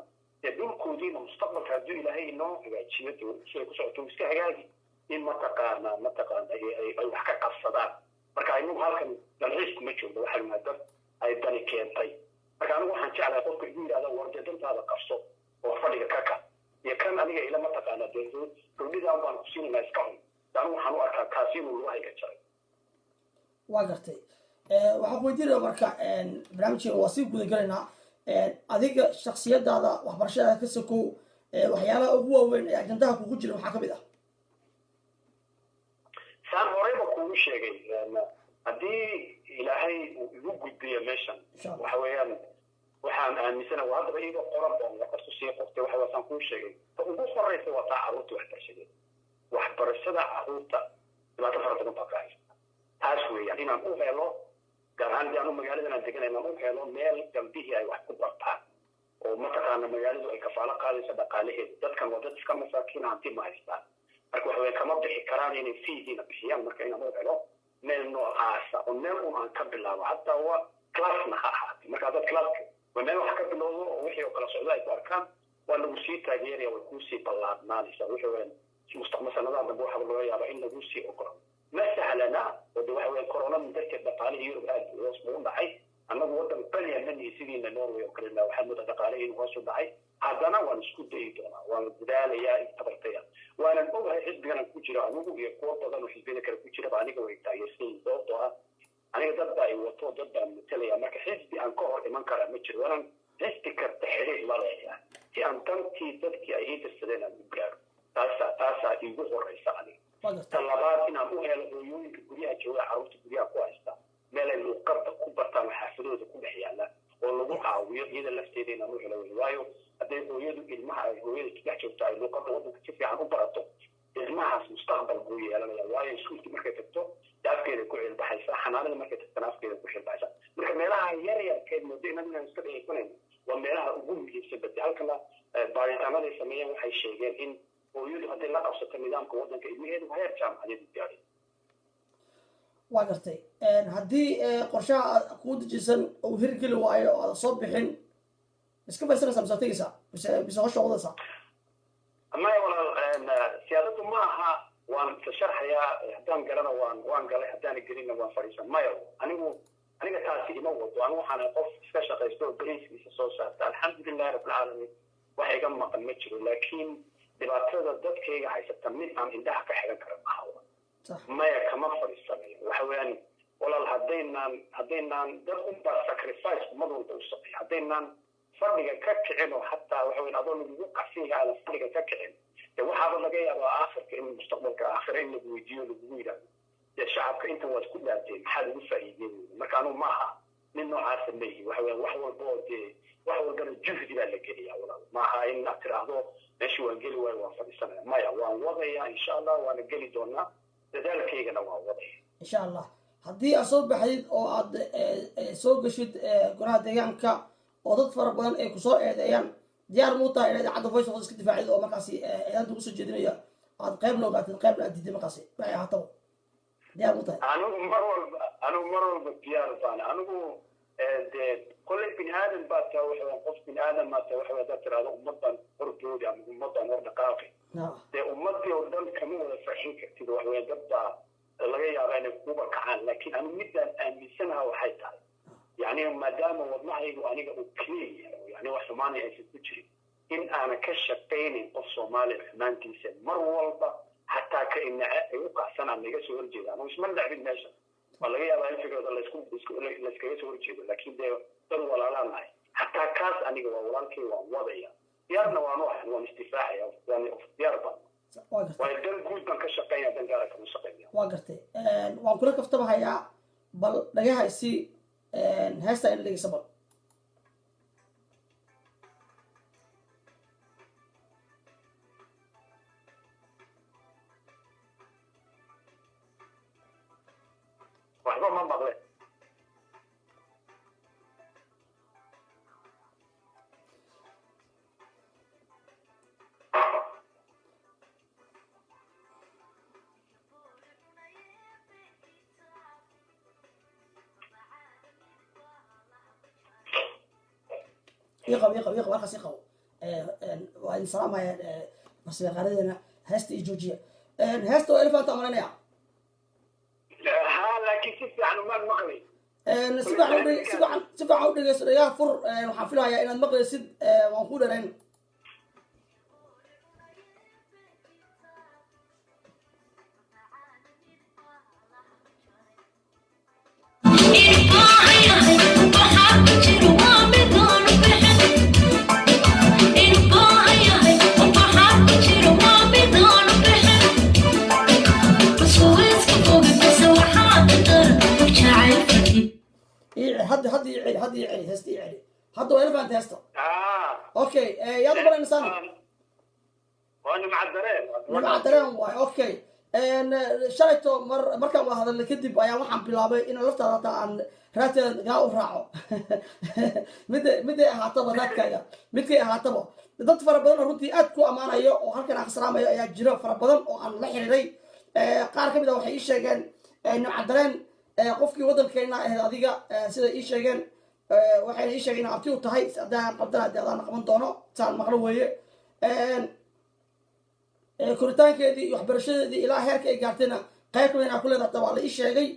dee dhulkoodiina mustaqbalka hadduu ilaahay inoo hagaajiyo siday ku socoto iska hagaagi in mataqaana ay wax ka qabsadaan marka inagu halkan dalxiis kuma joogno waxaa nahay dad ay dani keentay marka anigu waxaan jeclahay qofka igu yidhahda warde dantaada qabso oo fadhiga ka ka iyo kan aniga ila mataqaana dee gabdhidaan baan ku siinaynaa iska cun anigu waxaan u arkaa kaasi inuu lagu hayga jaray waa gartay waxaan ku weydiinaya marka barnaamijkeena waa sii guda galaynaa adiga shaksiyadaada waxbarashada ka sokow waxyaalaha ugu waaweyn ee ajandaha kugu jira maxaa ka mid ah saan horeyba kuugu sheegay haddii ilaahay uu igu gudbiyo meeshan waxa weeyaan waxaan aaminsana waa haddaba iyadoo qoran baan warqad ku sii qortay waxa waasaan kuu sheegay ta ugu horeysa waa taa carruurta waxbarashadeeda waxbarashada carruurta dhibaato fara badan baa ka haysta taas weeyaan inaan u helo gaar ahaan anu magaaladan aan deganay inaan u helo meel gabdhihii ay wax ku bartaan oo mataqaana magaaladu ay kafaalo qaadayso dhaqaalaheeda dadkan waa dad iska masaakiin hanti ma haystaan marka waxa weeye kama bixi karaan inay fiigiina bixiyaan marka inaan u helo meel noocaasa oo meel un aan ka bilaabo hataa waa classna ha ahaatay marka haddaad classka waa meel wax ka bilowdo oo wixii oo kala socda ay ku arkaan waa lagu sii taageeraya way kuusii ballaadnaanaysaa wixii weyn mustaqbal sanadaha dambe waxaa laga yaabaa in lagu sii ogolo ma sahlana oo de waxa weeye corona darteed dhaqaalihii yurub aad hoos buu u dhacay annagu waddan baliya manihi sidiina norway oo kalena waxaa moodaa dhaqaalihii inuu hoos u dhacay haddana waan isku dayi doonaa waan dadaalayaa tabartaya waanan ogahay xisbiganan ku jiro anigu iyo kuwo badan oo xisbiyada kale ku jiraba aniga way taageersanyihin sababtoo ah aniga dad baa i wato dad baan matalaya marka xisbi aan ka hor iman karaa ma jiro waanan xisbi kasta xiriir la leeyahay si aan dantii dadkii ay ii dirsadeen aan u gaaro taasaa iigu horeysa aniga ta labaad inaan u helo hooyooyinka guryaha jooga carruurta guryaha ku haysta meel ay luuqadda ku bartaan oo xaafadooda ku dhex yaalla oo lagu caawiyo iyada lafteeda inaan u helo wey waayo hadday hooyadu ilmaha ay hooyada ku dhex joogto ay luuqadda waddanka si fiican u barato ilmahaas mustaqbal buu yeelanaya waayo iskuulkii markay tagto afkeeda ku xilbaxaysa xanaanada markay tagtana afkeeda ku xilbaxaysa marka meelaha yar yarkeed moodo inaan iska dhegeysanayno waa meelaha ugu muhiimsan bade halkana baaritaanaday sameeyeen waxay sheegeen in hooyadu hadday la qabsato nidaamka waddanka ilmaheedu heer jaamacadeed u gaadhay waa gartay haddii qorshaha kuu dejisan uu hirgeli waayo oo aada soo bixin iska baysanaysaa mise tegeysaa mise hosha wadaysaa maya walaal siyaasadu ma aha waan tasharxayaa haddaan galana waan galay haddaana gelinna waan fadhiisan maya aniga taasi ima wado anigu waxaan qof iska shaqaysto oo beriiskiisa soo saarta alxamdulilahi rabbilcaalamiin wax iga maqan ma jiro laakiin dhibaatada dadkayga haysata mid aan indhaha ka xigan kara maaha maya kama fadhiisanayo waxa weeyaan walaal haddaynaan dad unbaa sacrifice umad walba u sameeya haddaynaan fadhiga ka kicin oo hataa waxa weyn adoo lagugu qasiga aan fadhiga ka kicin dee waxaaba laga yaabaa aakhirka in mustaqbalka aakhira in lagu weydiiyo lagugu yidhaahdo dee shacabka inta waad ku dhaarteen maxaa lagu faa'iideen marka anu maaha nin noocaasa meehi waxa weeyaan wax walba oo dee wax walbana juhdi baa la geliyaa walaal maaha in aad tiraahdo meeshii waan geli waayo waan fadhiisanaya maya waan wadaya insha allah waana geli doonaa dadaalkaygana waan wadaya insha allah haddii aad soo baxdid oo aad soo geshid golaha deegaanka oo dad fara badan ay kusoo eedeeyaan diyaar muu tahay inaad idaacadda voice of iska difaacid oo markaasi eedaanta ugu soo jeedinaya aad qaybna ogaatid qaybna aad diiday markaasi waxay ahaataba diyaar muu tahay anigu mar walba diyaar baan anigu dee kolley bini aadan baa taa waxa qof bini aadan maa taa waxa haddaad tiraahdo ummaddan hordoodi ama ummaddan hor dhaqaaqi dee ummaddii oo dhan kama wada farxin kartid waxa weya dad baa laga yaabaa inay kuba kacaan laakiin anigu midaan aaminsanaha waxay tahay يعني ما دام وضعي وأنا أوكي يعني وحماني أيش تجري إن أنا كشقين قف صومالي حمان تنسى مر والله حتى كأن يوقع سنة من يجلس ورجل أنا مش من لعب الناس والله يا الله يفكر الله يسكون يسكون ورجل لكن ده ترى ولا لا معي حتى كاس أنا جوا كي وضعي يارنا ونوح والاستفاعي يعني ياربا ويدل جود من كشقين يدل جالك مستقيم واقرتي وأقول لك افتبها يا بل لقيها يسي هسه اللي يصبر waxba ma maqle يقو halkaas يقو waa in salaamaya mas'aqaradena heesta iyo joojiya heesta oo elephant amanaya ها لكن كيف يعني ما مقلي si fiican u dhegeyso dhagaa fur waxaan filayaa inaad maqlaysid waan ku dheerayn هذه يعلي هستي يعلي هذا وين فانت هستا اوكي يلا بلا انسان وانا مع الدرين واي اوكي شريته مركب هذا اللي كدب ayaa waxaan bilaabay in laftaada aan raatay gaa u raaco mid ahaataba dadkaaga midkay ahaataba dad fara badan runtii aad ku amaanayo oo halkan aan salaamayo ayaa jira fara badan oo aan la xiriiray qaar kamid ah waxay ii sheegeen nooca dareen qofkii wadankeena ah adiga sida ii sheegeen waxayna ii sheegeen abti u tahay hadaan qabdana hadaan qaban doono taan maqlo weeye koritaankeedii iyo waxbarashadeedii ilaa heerka ay gaartayna qayb kamid ah ku leedahay waa la ii sheegay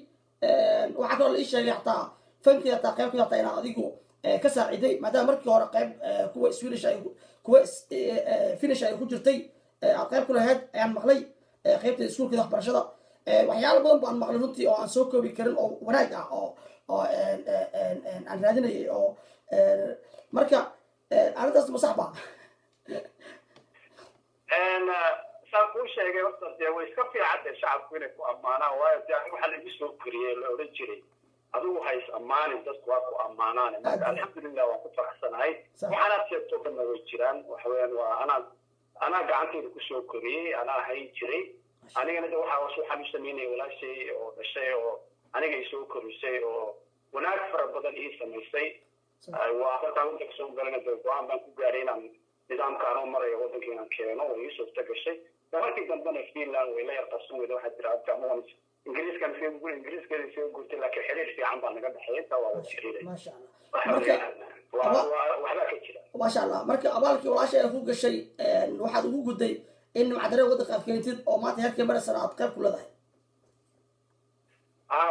waxa kaloo la ii sheegay xataa fankii xataa qayb kamid ah inaad adigu ka saaciday maadaama markii hore qayb kuwa Swedish ay kuwa Finnish ay ku jirtay qayb ku lahayd ayaan maqlay qaybta iskuulka waxbarashada waxyaalo badan baan maqlay runtii oo aan soo koobi karin oo wanaag ah oo aan raadinayay oo marka arrintaas ma sax ba saan kuu sheegay horta dee way iska fiicantay shacabku inay ku ammaanaan waayo dee anigu waxaa lagu soo koriyey la odhan jiray adigu waxay is ammaanin dadku waa ku ammaanaan marka alxamdulilah waan ku faraxsanahay waxaanaad sheegto dhanna way jiraan waxa weeyaan waa anaa gacantayda kusoo koriyey anaa hayn jiray anigana de waxaan u samaynaya walaashay oo dhashay oo aniga isoo korisay oo wanaag fara badan ii samaysay waa markaan wadanka soo galana dee go-aan baan ku gaaray inaan nidaamka anoo marayo wadanka inaan keeno oo ii suurta gashay markii dambena Finland way la yar qabsan weyday waxaa jira abtaamoon ingiriiskan soo gurtay laakiin xiriir fiican baa naga dhaxeeyay intaa waa wada xiriiray maasha Allah waxbaa ka jira maasha Allah marka abaalkii walaashay ay ku gashay waxaad ugu gudday in macdare wadanka aad keentid oo maanta heerkii maraysan aad qayb ku leedahay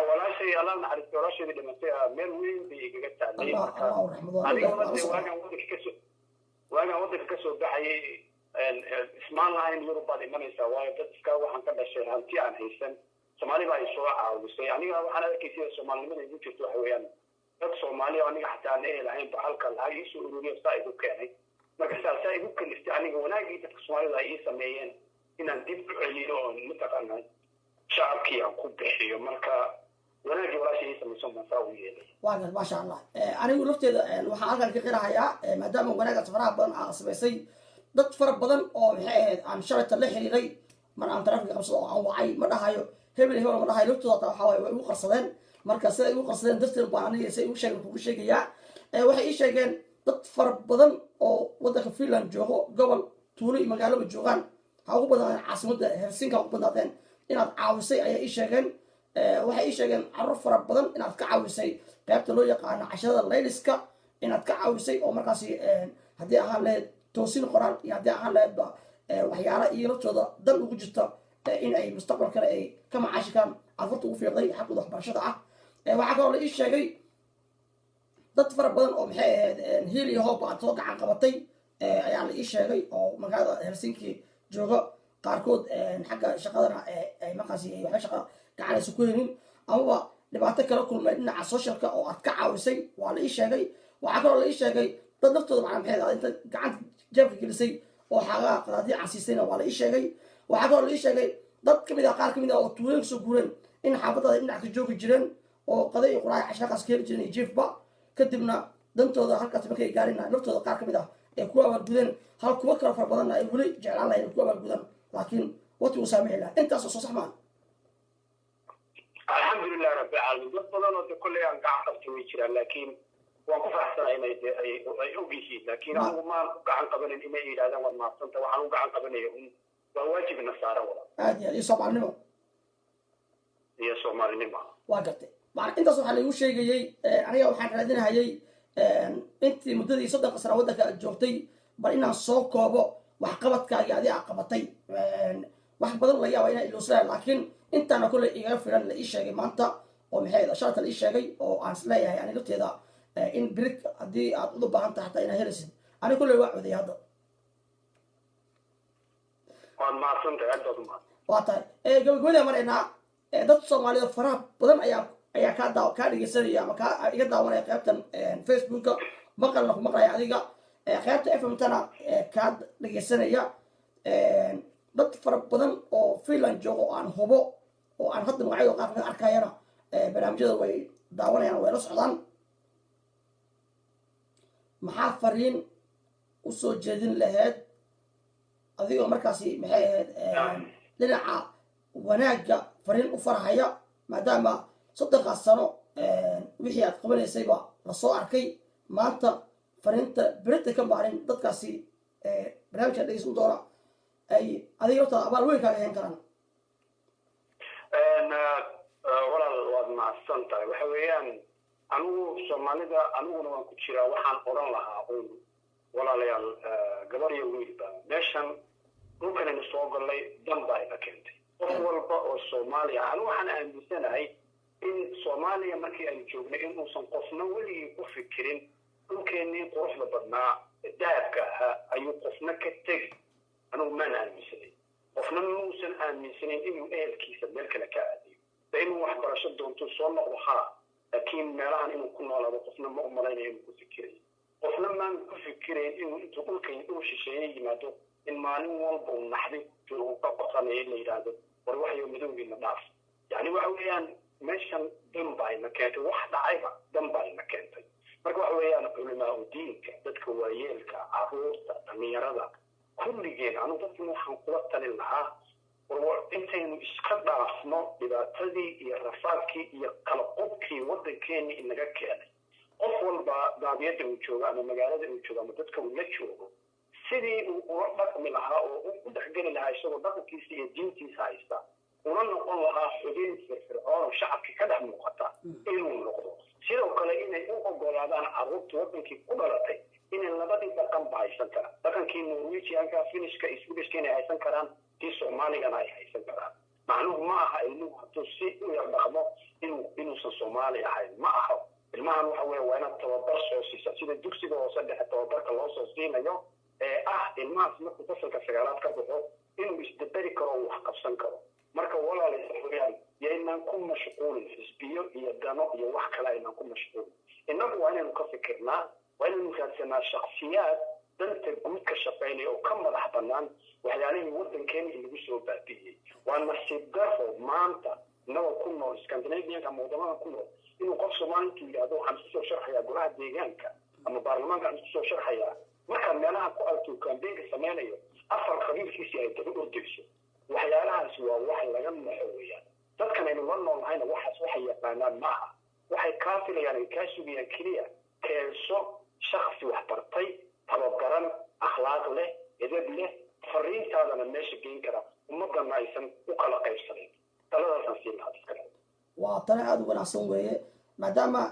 walaashay Allah naxariisto walaashay dhimatay meel weyn bay igaga taallay marka waagaan wadanka kasoo baxayay ismaan lahayn Yurub baad imanaysaa waayo dadka waxaan ka dhashay hanti aan haysan Soomaali baa soo caawisay aniga waxaan arkayay Soomaalinimada igu jirto waxa weeyaan dad Soomaali oo aniga xataa aan eelahayn ba halka lacag ii soo ururiyo saa igu keenay marka saasa igu kaliftay aniga wanaagii dadka Soomaalida ay sameeyeen inaan dib u celiyo oo mutaqaanay shacabkii aan ku bixiyo marka wanaagii walaashay ii sameeyso masaa u yeelay waagan maasha Allah anigu lafteeda waxaan halkan ka qirahayaa maadaama wanaaga faraha badan aan sameysay dad fara badan oo maxay ahayd aan sharta la xiriiray mar aan taraafika qabsado oo aan wacay ma dhahayo hebel ma dhahayo laftooda waxa way ugu qarsadeen marka sida ay ugu qarsadeen darteed baan aniga say u sheegay kugu sheegayaa waxay ii sheegeen dad fara badan oo wadanka Finland joogo gobol tuulo iyo magaalada joogaan ha ugu badan caasimadda Helsinki ugu badnaadeen inaad caawisay ayay ii sheegeen waxay ii sheegeen carruur fara badan inaad ka caawisay qaybta loo yaqaano casharada layliska inaad ka caawisay oo markaasi haddii ahaan lahayd toosin qoraan iyo haddii ahaan lahaydba waxyaala iyo laftooda dan ugu jirta in ay mustaqbalkana ay ka macaashi karaan carruurta ugu fiiqday xaqooda waxbarashada ah waxaa kaloo la ii sheegay dad fara badan oo maxay ahayd hiil iyo hoob aad soo gacan qabatay ayaa la ii sheegay oo magaalada Helsinki jooga qaarkood xagga shaqadana ay markaasi waxba shaqa gacanaysa ku helin amaba dhibaato kala kulmay dhinaca socialka oo aad ka caawisay waa la ii sheegay waxaa kaloo la ii sheegay dad naftooda macna maxay ahayd inta gacanta jeebka gelisay oo xagaa qadaadii casiisayna waa la ii sheegay waxaa kaloo la ii sheegay dad kamid ah qaar kamid ah oo tuulooyinka soo guureen in xaafadada dhinac ka joogi jireen oo qaday iyo quraay casharkaas ka heli jireen iyo jiifba kadibna dantooda halkaas markay gaarina naftooda qaar kamid ah ay ku abaalgudeen hal kuwa kale fara badanna ay weli jeclaan lahayn ku abaalgudaan laakiin wati uu saamixi lahaa intaas oo soo sax maan alxamdulilah rabbi caalamiin dad badan oo kolley aan gacan qabtay way jiraan laakiin waan ku faraxsanahay inay ay og yihiin laakiin anigu maan ku gacan qabanin inay yidhahdaan waad maadsanta waxaan u gacan qabanaya waa waajib nasaara wada aad iyo iyo soomaalinimo waa gartay macna intaas waxaa laigu sheegayey aniga waxaan raadinahayay intii muddadii 3 sano waddanka aad joogtay bal inaan soo koobo waxqabadkaagii adi aa qabatay wax badan la yaaba inaa ilooslaan laakiin intaana kole igaga filan la ii sheegay maanta oo maxay sharta la ii sheegay oo aan is leeyahay ani lafteeda in birig haddii aad uda baahan tahay hataa inaa helaysid ani kole waa codaya hadda waad mahadsantahay aad baad umahad waa tahay gabagabada maraynaa dad soomaalida faraha badan ayaa kaa dhegeysanaya ama kaa iga daawanaya qaybtan facebooka maqalna ku maqlaya adiga qaybta fmtana kaa dhegeysanaya dad fara badan oo finland joogo oo aan hubo oo aan hadda magacyada qaar kaga arkayana barnaamijyada way daawanayaan way la socdaan maxaa fariin usoo jeedin lahayd adigoo markaasi maxay ahayd dhinaca wanaagga fariin u farahaya maadaama 3 sano wixii aad qabanaysayba lasoo arkay maanta fariinta berita ka maarin dadkaasi barnaamijka dhegeysan doona ay adiga horta abaal weyn kaaga heen karaan walaal waad mahadsan tahay waxa weeyaan anigu soomaalida aniguna waan ku jiraa waxaan odhan lahaa uun walaalayaal gabar iyo wiilba meeshan dhulkanaynu soo gallay dan baa ina keentay qof walba oo soomaali ah anigu waxaan aaminsanahay in soomaaliya markii aynu joognay inuusan qofna weligii ku fikirin dhulkeennii quruxda badnaa dahabka ahaa ayuu qofna ka tegi anigu maan aaminsanay qofna muusan aaminsanayn inuu ehelkiisa meel kale ka aadiyo de inuu waxbarasho doonto soo noqdo haa laakiin meelahan inuu ku noolaado qofna ma umalaynayo inuu ku fikirayo qofna maan ku fikirayn inuu intuu dhul shisheeye yimaado in maalin walba uu naxdin joogo ka qoqanayo in la yidhaahdo war waxyo madowgiina dhaaf yani waxa weeyaan meeshan dan baa ina keentay wax dhacayba dan baa ina keentay marka waxa weeyaan culimaa diinka dadka waayeelka caruurta dhalinyarada kulligeen anigu dadkan waxaan kula talin lahaa intaynu iska dhaafno dhibaatadii iyo rafaadkii iyo kala qobkii waddankeennii inaga keenay qof walba baadiyadda uu joogo ama magaalada uu joogo ama dadka uu la joogo sidii uu ula dhaqmi lahaa oo u dhexgeli lahaa isagoo dhaqankiisa iyo diintiisa haysta una noqon lahaa xubin firfircoon oo shacabkii ka dhex muuqata inuu noqdo sidoo kale inay u ogolaadaan carruurta waddankii ku dhalatay inay labadii dhaqan ba haysan karaan dhaqankii norwegianka finishka iyo swedishka inay haysan karaan tii soomaaligana ay haysan karaan macnuhu ma aha ilmuhu hadduu si u yar dhaqmo inuusan soomaali ahayn ma aha ilmahan waxa weeye waa inaad tababar soo siisa sida dugsiga hoose dhexe tababarka loo soo siinayo ilmahaas markuu fasalka 9aad ka baxo inuu isdaberi karo oo wax qabsan karo marka walaalayaal yaynaan ku mashquulin xisbiyo iyo dano iyo wax kale aynaan ku mashquulin innagu waa inaynu ka fikirnaa waa inaynu raadsanaa shakhsiyaad danta guud ka shaqaynaya oo ka madax bannaan waxyaalihii waddankeena inagu soo baabi'iyey waa nasiib daro maanta innagoo ku nool scandinavianka ama waddamada ku nool inuu qof soomaali intuu yidhaahdo waxaan isku soo sharxayaa golaha deegaanka ama baarlamaanka aan isku soo sharxayaa markaa meelaha ku artuu kaambeenka samaynayo 4 qabiilkiisii ay daba ordayso waxyaalahaas waa wax laga naxo weeyaan dadkan aynu la noolnahayna waxaas waxay yaqaanaan maaha waxay kaa filayaan ay kaa sugayaan keliya keenso shakhsi wax bartay tababaran akhlaaq leh edeb leh fariintaadana meesha geyn kara ummadana aysan u kala qaybsanayn taladaasaan siin lahaa dadka waa tana aada u wanaagsan weeye maadaama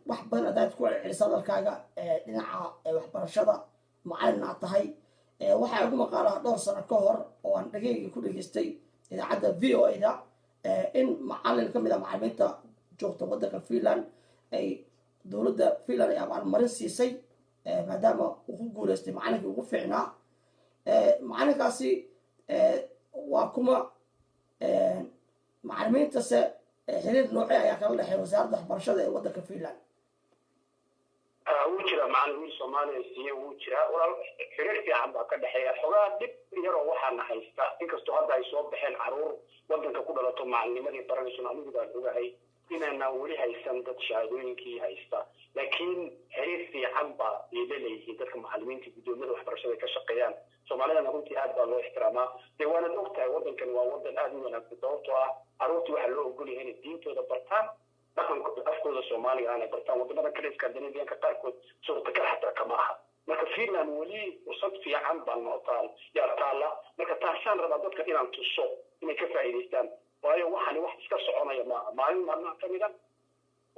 wax badan haddaad ku celceliso hadalkaaga dhinaca waxbarashada macalin aad tahay waxaa ugu maqaalaa 2 sano ka hor oo aan dhageyga ku dhageystay idaacadda VOA-da in macalin ka mid ah macalimiinta joogta waddanka Finland ay dowladda Finland ay abaalmarin siisay maadaama uu ku guuleystay macalinkii ugu fiicnaa macalinkaasi waa kuma macalimiintase xiriir noocee ayaa kala dhexeeya wasaaradda waxbarashada ee waddanka Finland wuu jiraa macalimiin soomaaliya siiye wuu jiraa walaal xiriir fiican baa ka dhexeeya xogaa dhib yaroo waxaana haysta inkastoo hadda ay soo baxeen caruur waddanka ku dhalato macalinimadii baranayson anigu baan ogahay inaanaan weli haysan dad shahaadooyinkii haysta laakiin xiriir fiican baa ayla leeyihiin dadka macalimiinta guddoomiyada waxbarashada ay ka shaqeeyaan soomaalidana runtii aad baa loo ixtiraamaa dee waanad og tahay waddankan waa waddan aad u wanaagsan sababtoo ah caruurtii waxaa loo ogol yahay inay diintooda bartaan dhaqanka afkooda soomaaliga aanay bartaan waddamada kale scandinavianka qaarkood suurtagal xataa kama aha marka Finland weli fursad fiican baa noo taala marka taasaan rabaa dadka inaan tuso inay ka faa'iidaystaan waayo waxani wax iska soconaya maaha maalin maalmaha ka mida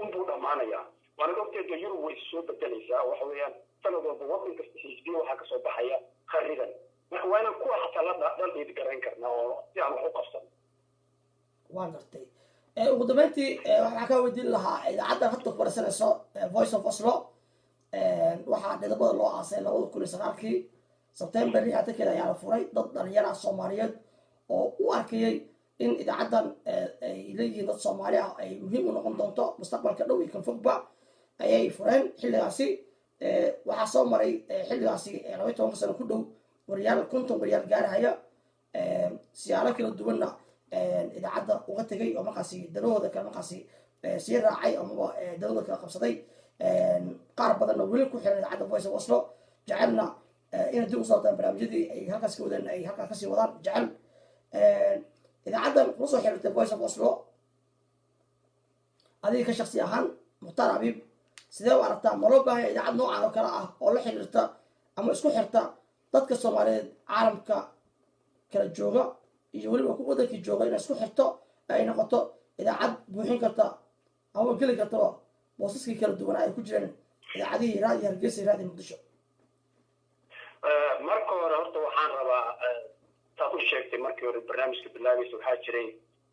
unbuu dhammaanayaa waana ogteeda yurub way soo bedelaysaa waxa weeyaan sanad walba waddan kasta xisbiya waxaa kasoo baxaya khariban marka waa inaan kuwa xataa la dhiid garayn karnaa oo si aan wax u qabsan waa gartay ugu dambeyntii waxaa kaa weydiin lahaa idaacaddan hadda ku waraysanayso voice of oslo waxaa dhidabada loo aasay 2009 sebtembar 6 ayaa la furay dad dhalinyara soomaaliyeed oo u arkayay in idaacaddan ay leeyihiin dad soomaali ah ay muhiim u noqon doonto mustaqbalka dhow iyo kan fogba ayay fureen xilligaasi waxaa soo maray xilligaasi 12 sano ku dhow waryaal 50 waryaal gaarahaya siyaalo kala duwanna idaacadda uga tegay oo markaasi dalahooda kale markaasi sii raacay amaba dalahooda kala qabsaday qaar badanna weli ku xiran idaacadda voice of oslo jecelna inay dib usoo wataan barnaamijyadii ay halkaas ka wadeen ay halkaas kasii wadaan jecel idaacaddan kula soo xiriirtay voice of oslo adiga ka shaksi ahaan mukhtaar xabiib sidee u aragtaa ma loo baahanya idaacad noocan oo kale ah oo la xiriirta ama isku xirta dadka soomaaliyeed caalamka kala jooga iyo weliba ku wadankii jooga inay isku xirto ay noqoto idaacad buuxin karta ama geli kartaba boosaskii kala duwanaa ay ku jireen idaacadihii raadiyo hargeysa iyo raadiyo muqdisho marka hore horta waxaan rabaa saad u sheegtay markii hore barnaamijka bilaabaysa waxaa jiray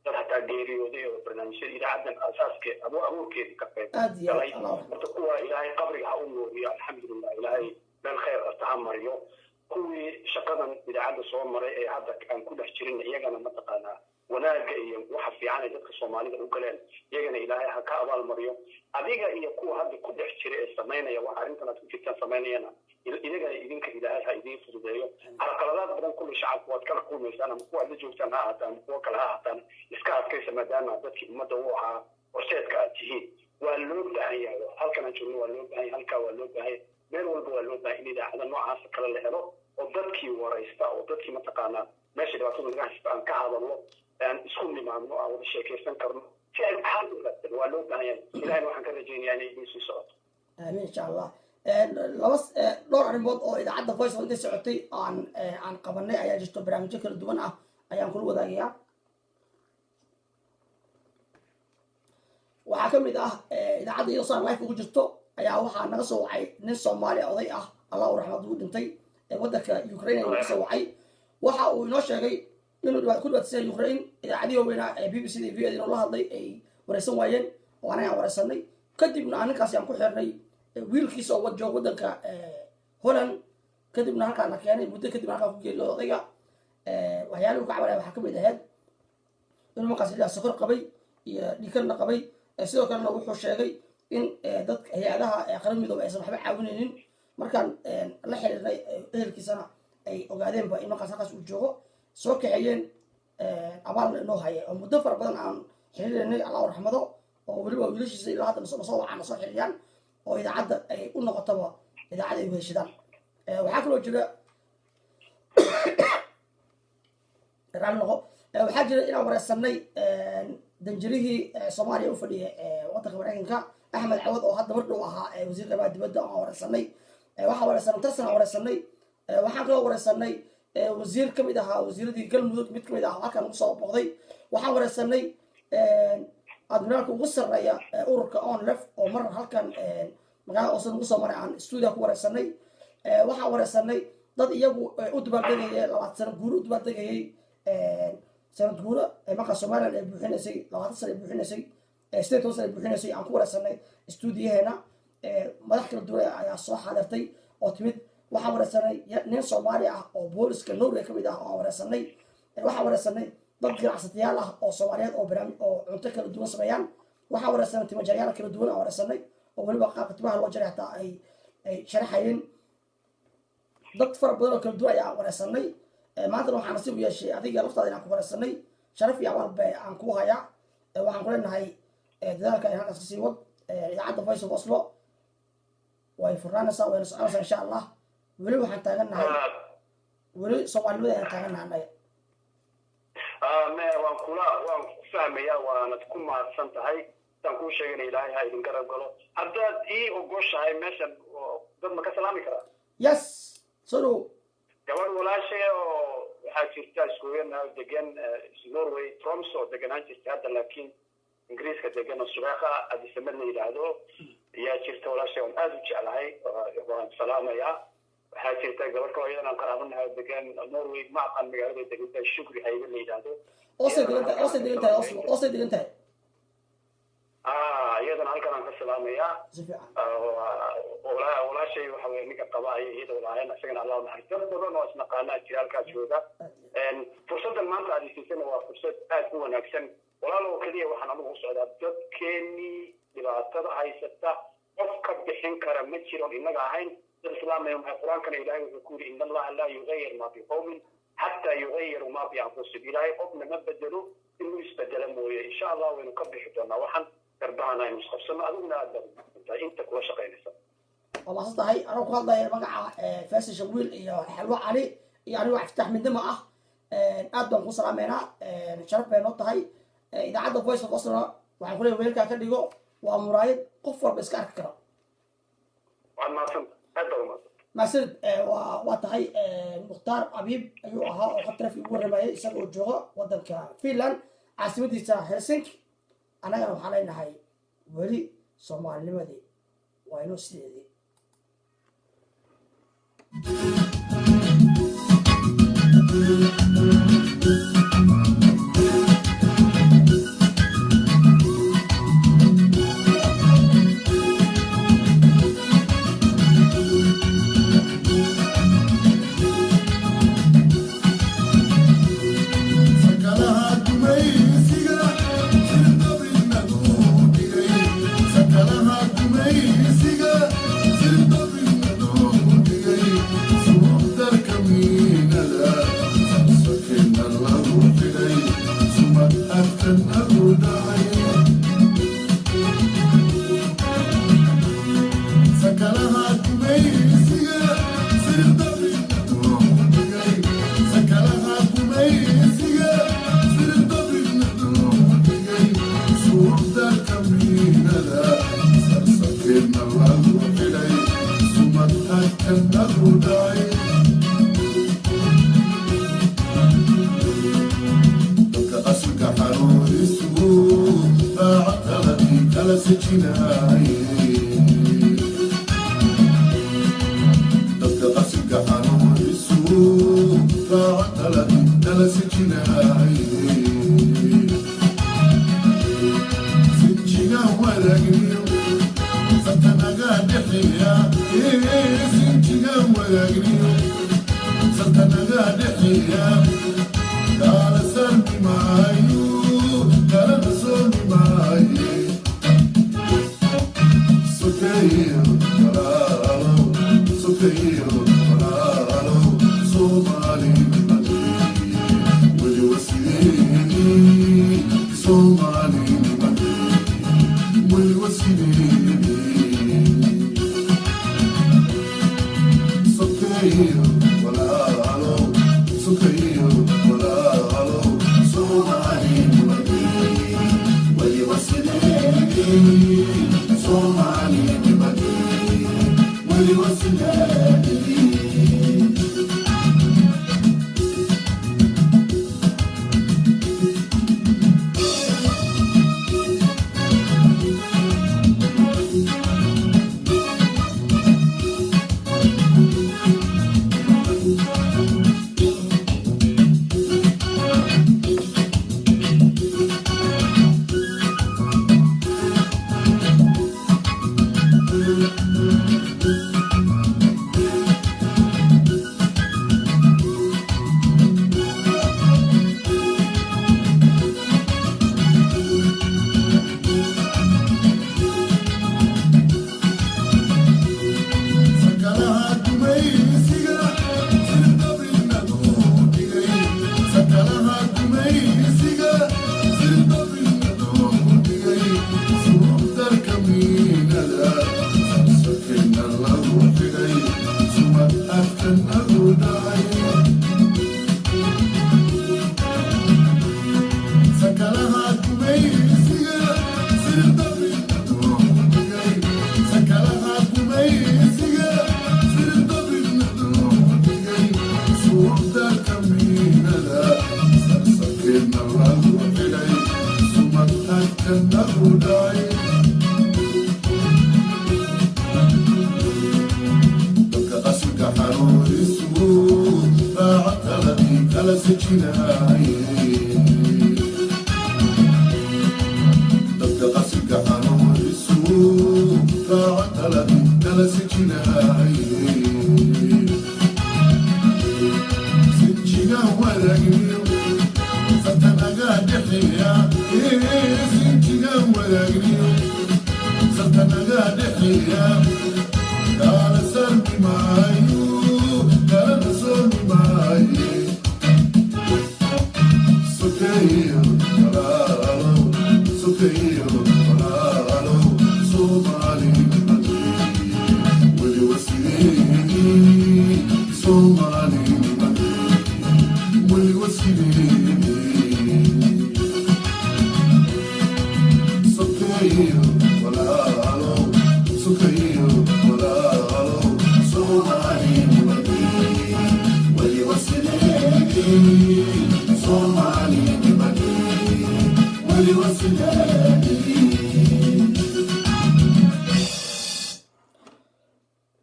dad hataa geeriyooday oo barnaamijyada idaacaddan asaaske abuurkeedii ka qayb galay horta kuwa ilaahay qabriga ha u nuuriyo alxamdulilah ilaahay meel khayr qabta ha mariyo kuwii shaqadan idaacadda soo maray ee hadda aan ku dhex jirin iyagana mataqaanaa wanaagga iyo waxa fiican ay dadka soomaalida u galeen iyagana ilaahay ha ka abaalmariyo adiga iyo kuwa hadda ku dhex jira ee samaynaya waxa arrintan aad ku jirtaan samaynayana idagana idinka ilaahay ha idiin fududeeyo carqaladaad badan kulli shacabku waad kala kulmaysaan ama kuwa adla joogtaan ha ahaataan ama kuwa kale ha ahaataan iska adkaysa maadaama dadkii ummadda u ahaa horseedka aad tihiin waa loo baahan yahay halkan aan joogno waa loo baahan yahay halkaa waa loo baahan yahay meel walba waa loo baahan in idaacada noocaas kale la helo oo dadkii waraysta oo dadkii mataqaanaa meesha dhibaatada laga haysta aan ka hadalno aan isku nimaadno aan wada sheekaysan karno si ay xal u raadsan waa loo baahan yahay ilahayna waxaan ka rajaynayaa inay idiin sii socoto amiin insha allah laba dhowr arrimood oo idaacadda voice of intay socotay aan qabanay ayaa jirto barnaamijyo kala duwan ah ayaan kula wadaagayaa waxaa ka mid ah idaacadda iyadoo saan life ugu jirto ayaa waxaa naga soo wacay nin soomaali oday ah allah u raxmad ugu dhintay waddanka ukraine naga soo wacay waxa uu inoo sheegay inuu ku dhibaataysan ukraine idaacadihii waaweynaa ee b b c da v inuu la hadlay ay waraysan waayeen oo anaga aan waraysanay kadibna ninkaasi aan ku xirnay wiilkiisa oo jooga waddanka holland kadibna halkaan la keenay muddo kadibna halkaan ku geeliyooda odayga waxyaalihi uu ka cabanaya waxaa ka mid ahayd inuu markaas ilaa sokor qabay iyo dhiikarna qabay sidoo kalena wuxuu sheegay in dadka hay-adaha qaran midooba aysan waxba caawinaynin markaan la xiriirnay ehelkiisana ay ogaadeenba in markaas halkaas uu joogo soo kaxeeyeen abaalna inoo haya oo muddo fara badan aan xiriirinay allah u raxmado oo weliba wiilashiisa ilaa hadda nasoo wacaan nasoo xiriiriyaan oo idaacadda ay u noqotaba idaacadda ay uheshadaan waxaa kaloo jira raali noqo waxaa jira inaan wareysanay danjirihii soomaaliya u fadhiyay waddanka maraykanka axmed cawad oo hadda mar dhow ahaa wasiirka arrimaha dibadda aan wareysanay waxaan wareysanay tarsan aan wareysanay waxaan kaloo wareysanay wasiir ka mid ahaa wasiiradii galmudug mid ka mid ah halkaan ugu soo booqday waxaan wareysanay admiraalka ugu sarreeya ururka onlef oo mar halkan magaalada oosan ugu soo maray aan stuudiya ku wareysanay waxaan wareysanay dad iyagu u dabaaldegayay 20 sano guuro u dabaaldegayay sanad guuro markaa somaliland ay buuxinaysay 20 sano ay buuxinaysay 8 sano ay buuxinaysay aan ku wareysanay stuudiyaheena madax kala duwan ayaa soo xaadirtay oo timid waxaan wareysanay nin soomaali ah oo booliska norway ka mid ah oo aan wareysanay waxaan wareysanay dad ganacsatayaal ah oo soomaaliyeed oo barnaamij oo cunto kala duwan sameeyaan waxaan wareysanay timajaryaal kala duwan aan wareysanay oo weliba qaabka timaha loo jaray hataa ay sharaxayeen dad fara badan oo kala duwan ayaa wareysanay maantana waxaan nasiib u yeeshay adiga laftaada inaan ku wareysanay sharaf iyo abaal bay aan ku hayaa waxaan ku leenahay dadaalka ay halkaas kasii wad idaacadda voice of oslo way furnaanaysaa wayna soconaysaa insha allah weli waxaan taagannahay weli soomaalinimada ayaan taagannahay waan ku fahmayaa waanad ku mahadsan tahay saan kuu sheegana ilaahay ha idin garab galo haddaad ii ogoshahay meeshan dad ma ka salaami karaa yes soo dhow gabadh walaashay oo waxaa jirta iskuweena degan norway tromso deganaan jirtay hadda laakiin ingiriiska degan oo subeeqa adisamad la yidhaahdo ayaa jirta walaashay oon aada u jeclahay waan salaamayaa waxaa jirta gabadh kaloo iyadan aan qaraabanahay degan norway ma aqaan magaalada degan shukri haybe la yidhaahdo oosay degan tahay iyadana halkan aan ka salaamayaa si fiican walaashay waxa weye ninka qaba ay iyada walaayeen isagana allah naxariis dad badan oo isnaqaanaa jira halkaas jooga fursaddan maanta aad isiisana waa fursad aad u wanaagsan walaalow keliya waxaan anigu u socdaa dadkeenii dhibaatada haysata qof ka bixin kara ma jiron innaga ahayn dad islaamaya maxay qur-aankana ilaahay wuxuu ku yidhi in allaha laa yugayir ma biqowmin xataa yugayiru ma bianfusihim ilaahay qofna ma bedelo inuu isbedelo mooye insha allah waynu ka bixi doonaa waxaan garbahana aynu isqabsano adiguna aad baad inta kula shaqaynaysa waa maasan tahay anoo ku hadlaya magaca faysal shawiil iyo xalwo cali iyo anigoo iftaax midnimo ah aad baan ku salaameynaa sharaf bay noo tahay idaacadda voice of oslo waxaan kuleeyahay weelkaa ka dhigo waa muraayad qof walba iska arki kara waad mahadsanta aad baa umahadsan maasanid waa tahay mukhtaar abiib ayuu ahaa oo khad tarafi ugu warramayay isaga oo jooga waddanka finland caasimadiisa helsinki annagana waxaan leenahay weli soomaalinimadii waa inuu sideedii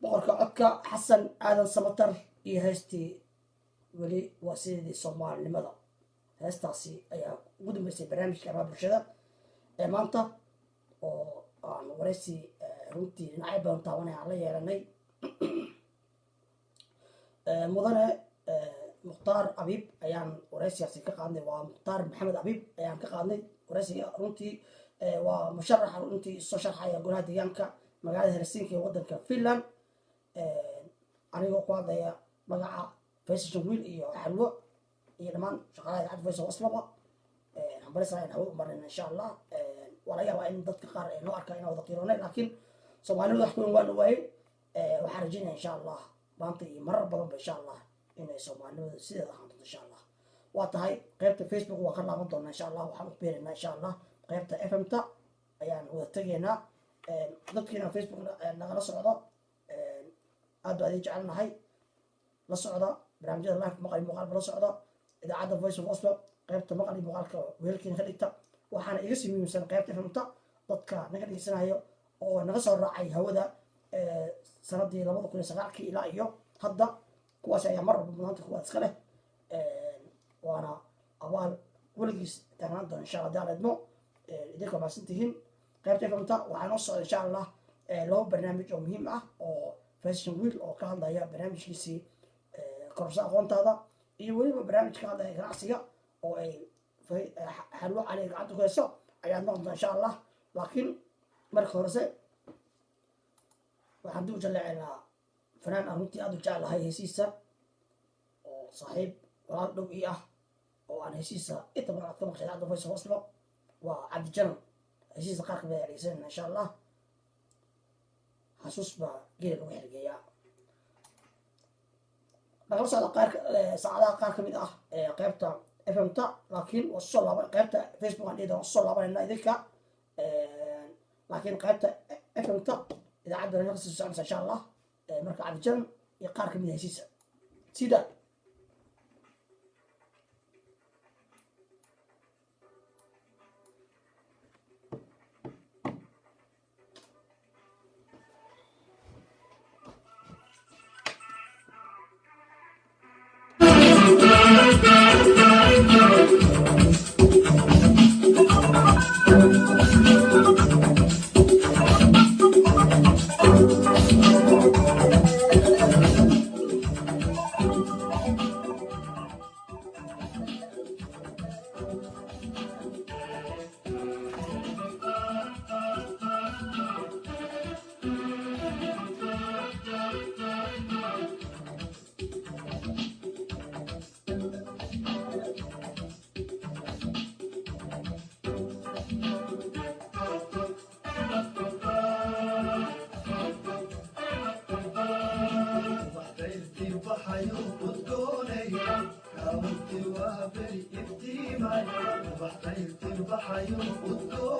boqorka codka xasan aadan samatar iyo heestii weli waa sidii soomaalinimada heestaasi ayaa ugu dambeysay barnaamijka arrimaha bulshada ee maanta oo aan waraysi runtii dhinacyo badan taabanay aan la yeelanay mudane mukhtaar abiib ayaan waraysigaasi ka qaadnay waa mukhtaar maxamed abiib ayaan ka qaadnay waraysiga runtii waa musharaxa runtii soo sharxaya golaha deegaanka magaalada helsinki ee wadanka finland anigoo ku hadlaya magaca faysashan wiil iyo xalwo iyo dhammaan shaqaalaha idaacadda voice of oslaba hambalisa in hawo u marnayna insha allah waa laga yaabaa in dadka qaar noo arkaa inaan wada qiiroonay laakiin soomaalida wax weyn waa la waayey waxaan rajeynaya insha allah maanta iyo marar badanba insha allah inay soomaalinimada sideeda ahaan doonto insha allah waa tahay qaybta facebook waa ka laaban doonaa insha allah waxaan u beeraynaa insha allah qaybta fmta ayaan wada tegaynaa dadkiina facebook nagala socdo aad baa idin jecelnahay la socda barnaamijyada live maqal iyo muuqaalba la socda idaacadda voice of oslo qaybta maqal iyo muuqaalka weelkiina ka dhigta waxaana iga sii muhiimsan qaybta fmta dadka naga dhegeysanayo oo naga soo raacay hawada sanadii 2009 ilaa iyo hadda kuwaas ayaa mar walba mudnaanta kuwaad iska leh waana abaal weligiis taagnaan doona insha allah hadii aan idmo idinka mahadsan tihiin qaybta fmta waxaa noo socda insha allah laba barnaamij oo muhiim ah oo fashion wheel oo ka hadlaya barnaamijkiisii kororsa aqoontaada iyo weliba barnaamij ka hadlaya ganacsiga oo ay xalwo cali gacanta ku hayso ayaad noqon doontaa insha allah laakiin marka horese waxaan dib u jaleecaynaa fanaan aan runtii aad u jeclahay hesiisa oo saaxiib walaal dhow ii ah oo aan hesiisa inta badan aad ka maqshay idaacadda voice of oslo waa cabdijanan hesiisa qaar kamid ayaa dhegeysanayna insha allah xasuus baa geela lagu xirgeeyaa nagala socda saacadaha qaar kamid ah qaybta fmta laakiin waa soo laaban qaybta facebook aan dhihi soo laabanayna idinka laakiin qaybta fmta idaacadda nala kasii soconaysa insha allah marka cabdijanan iyo qaar kamid ah hesiisa sida وابري ابتيماي وبحطيت البحر وقدوني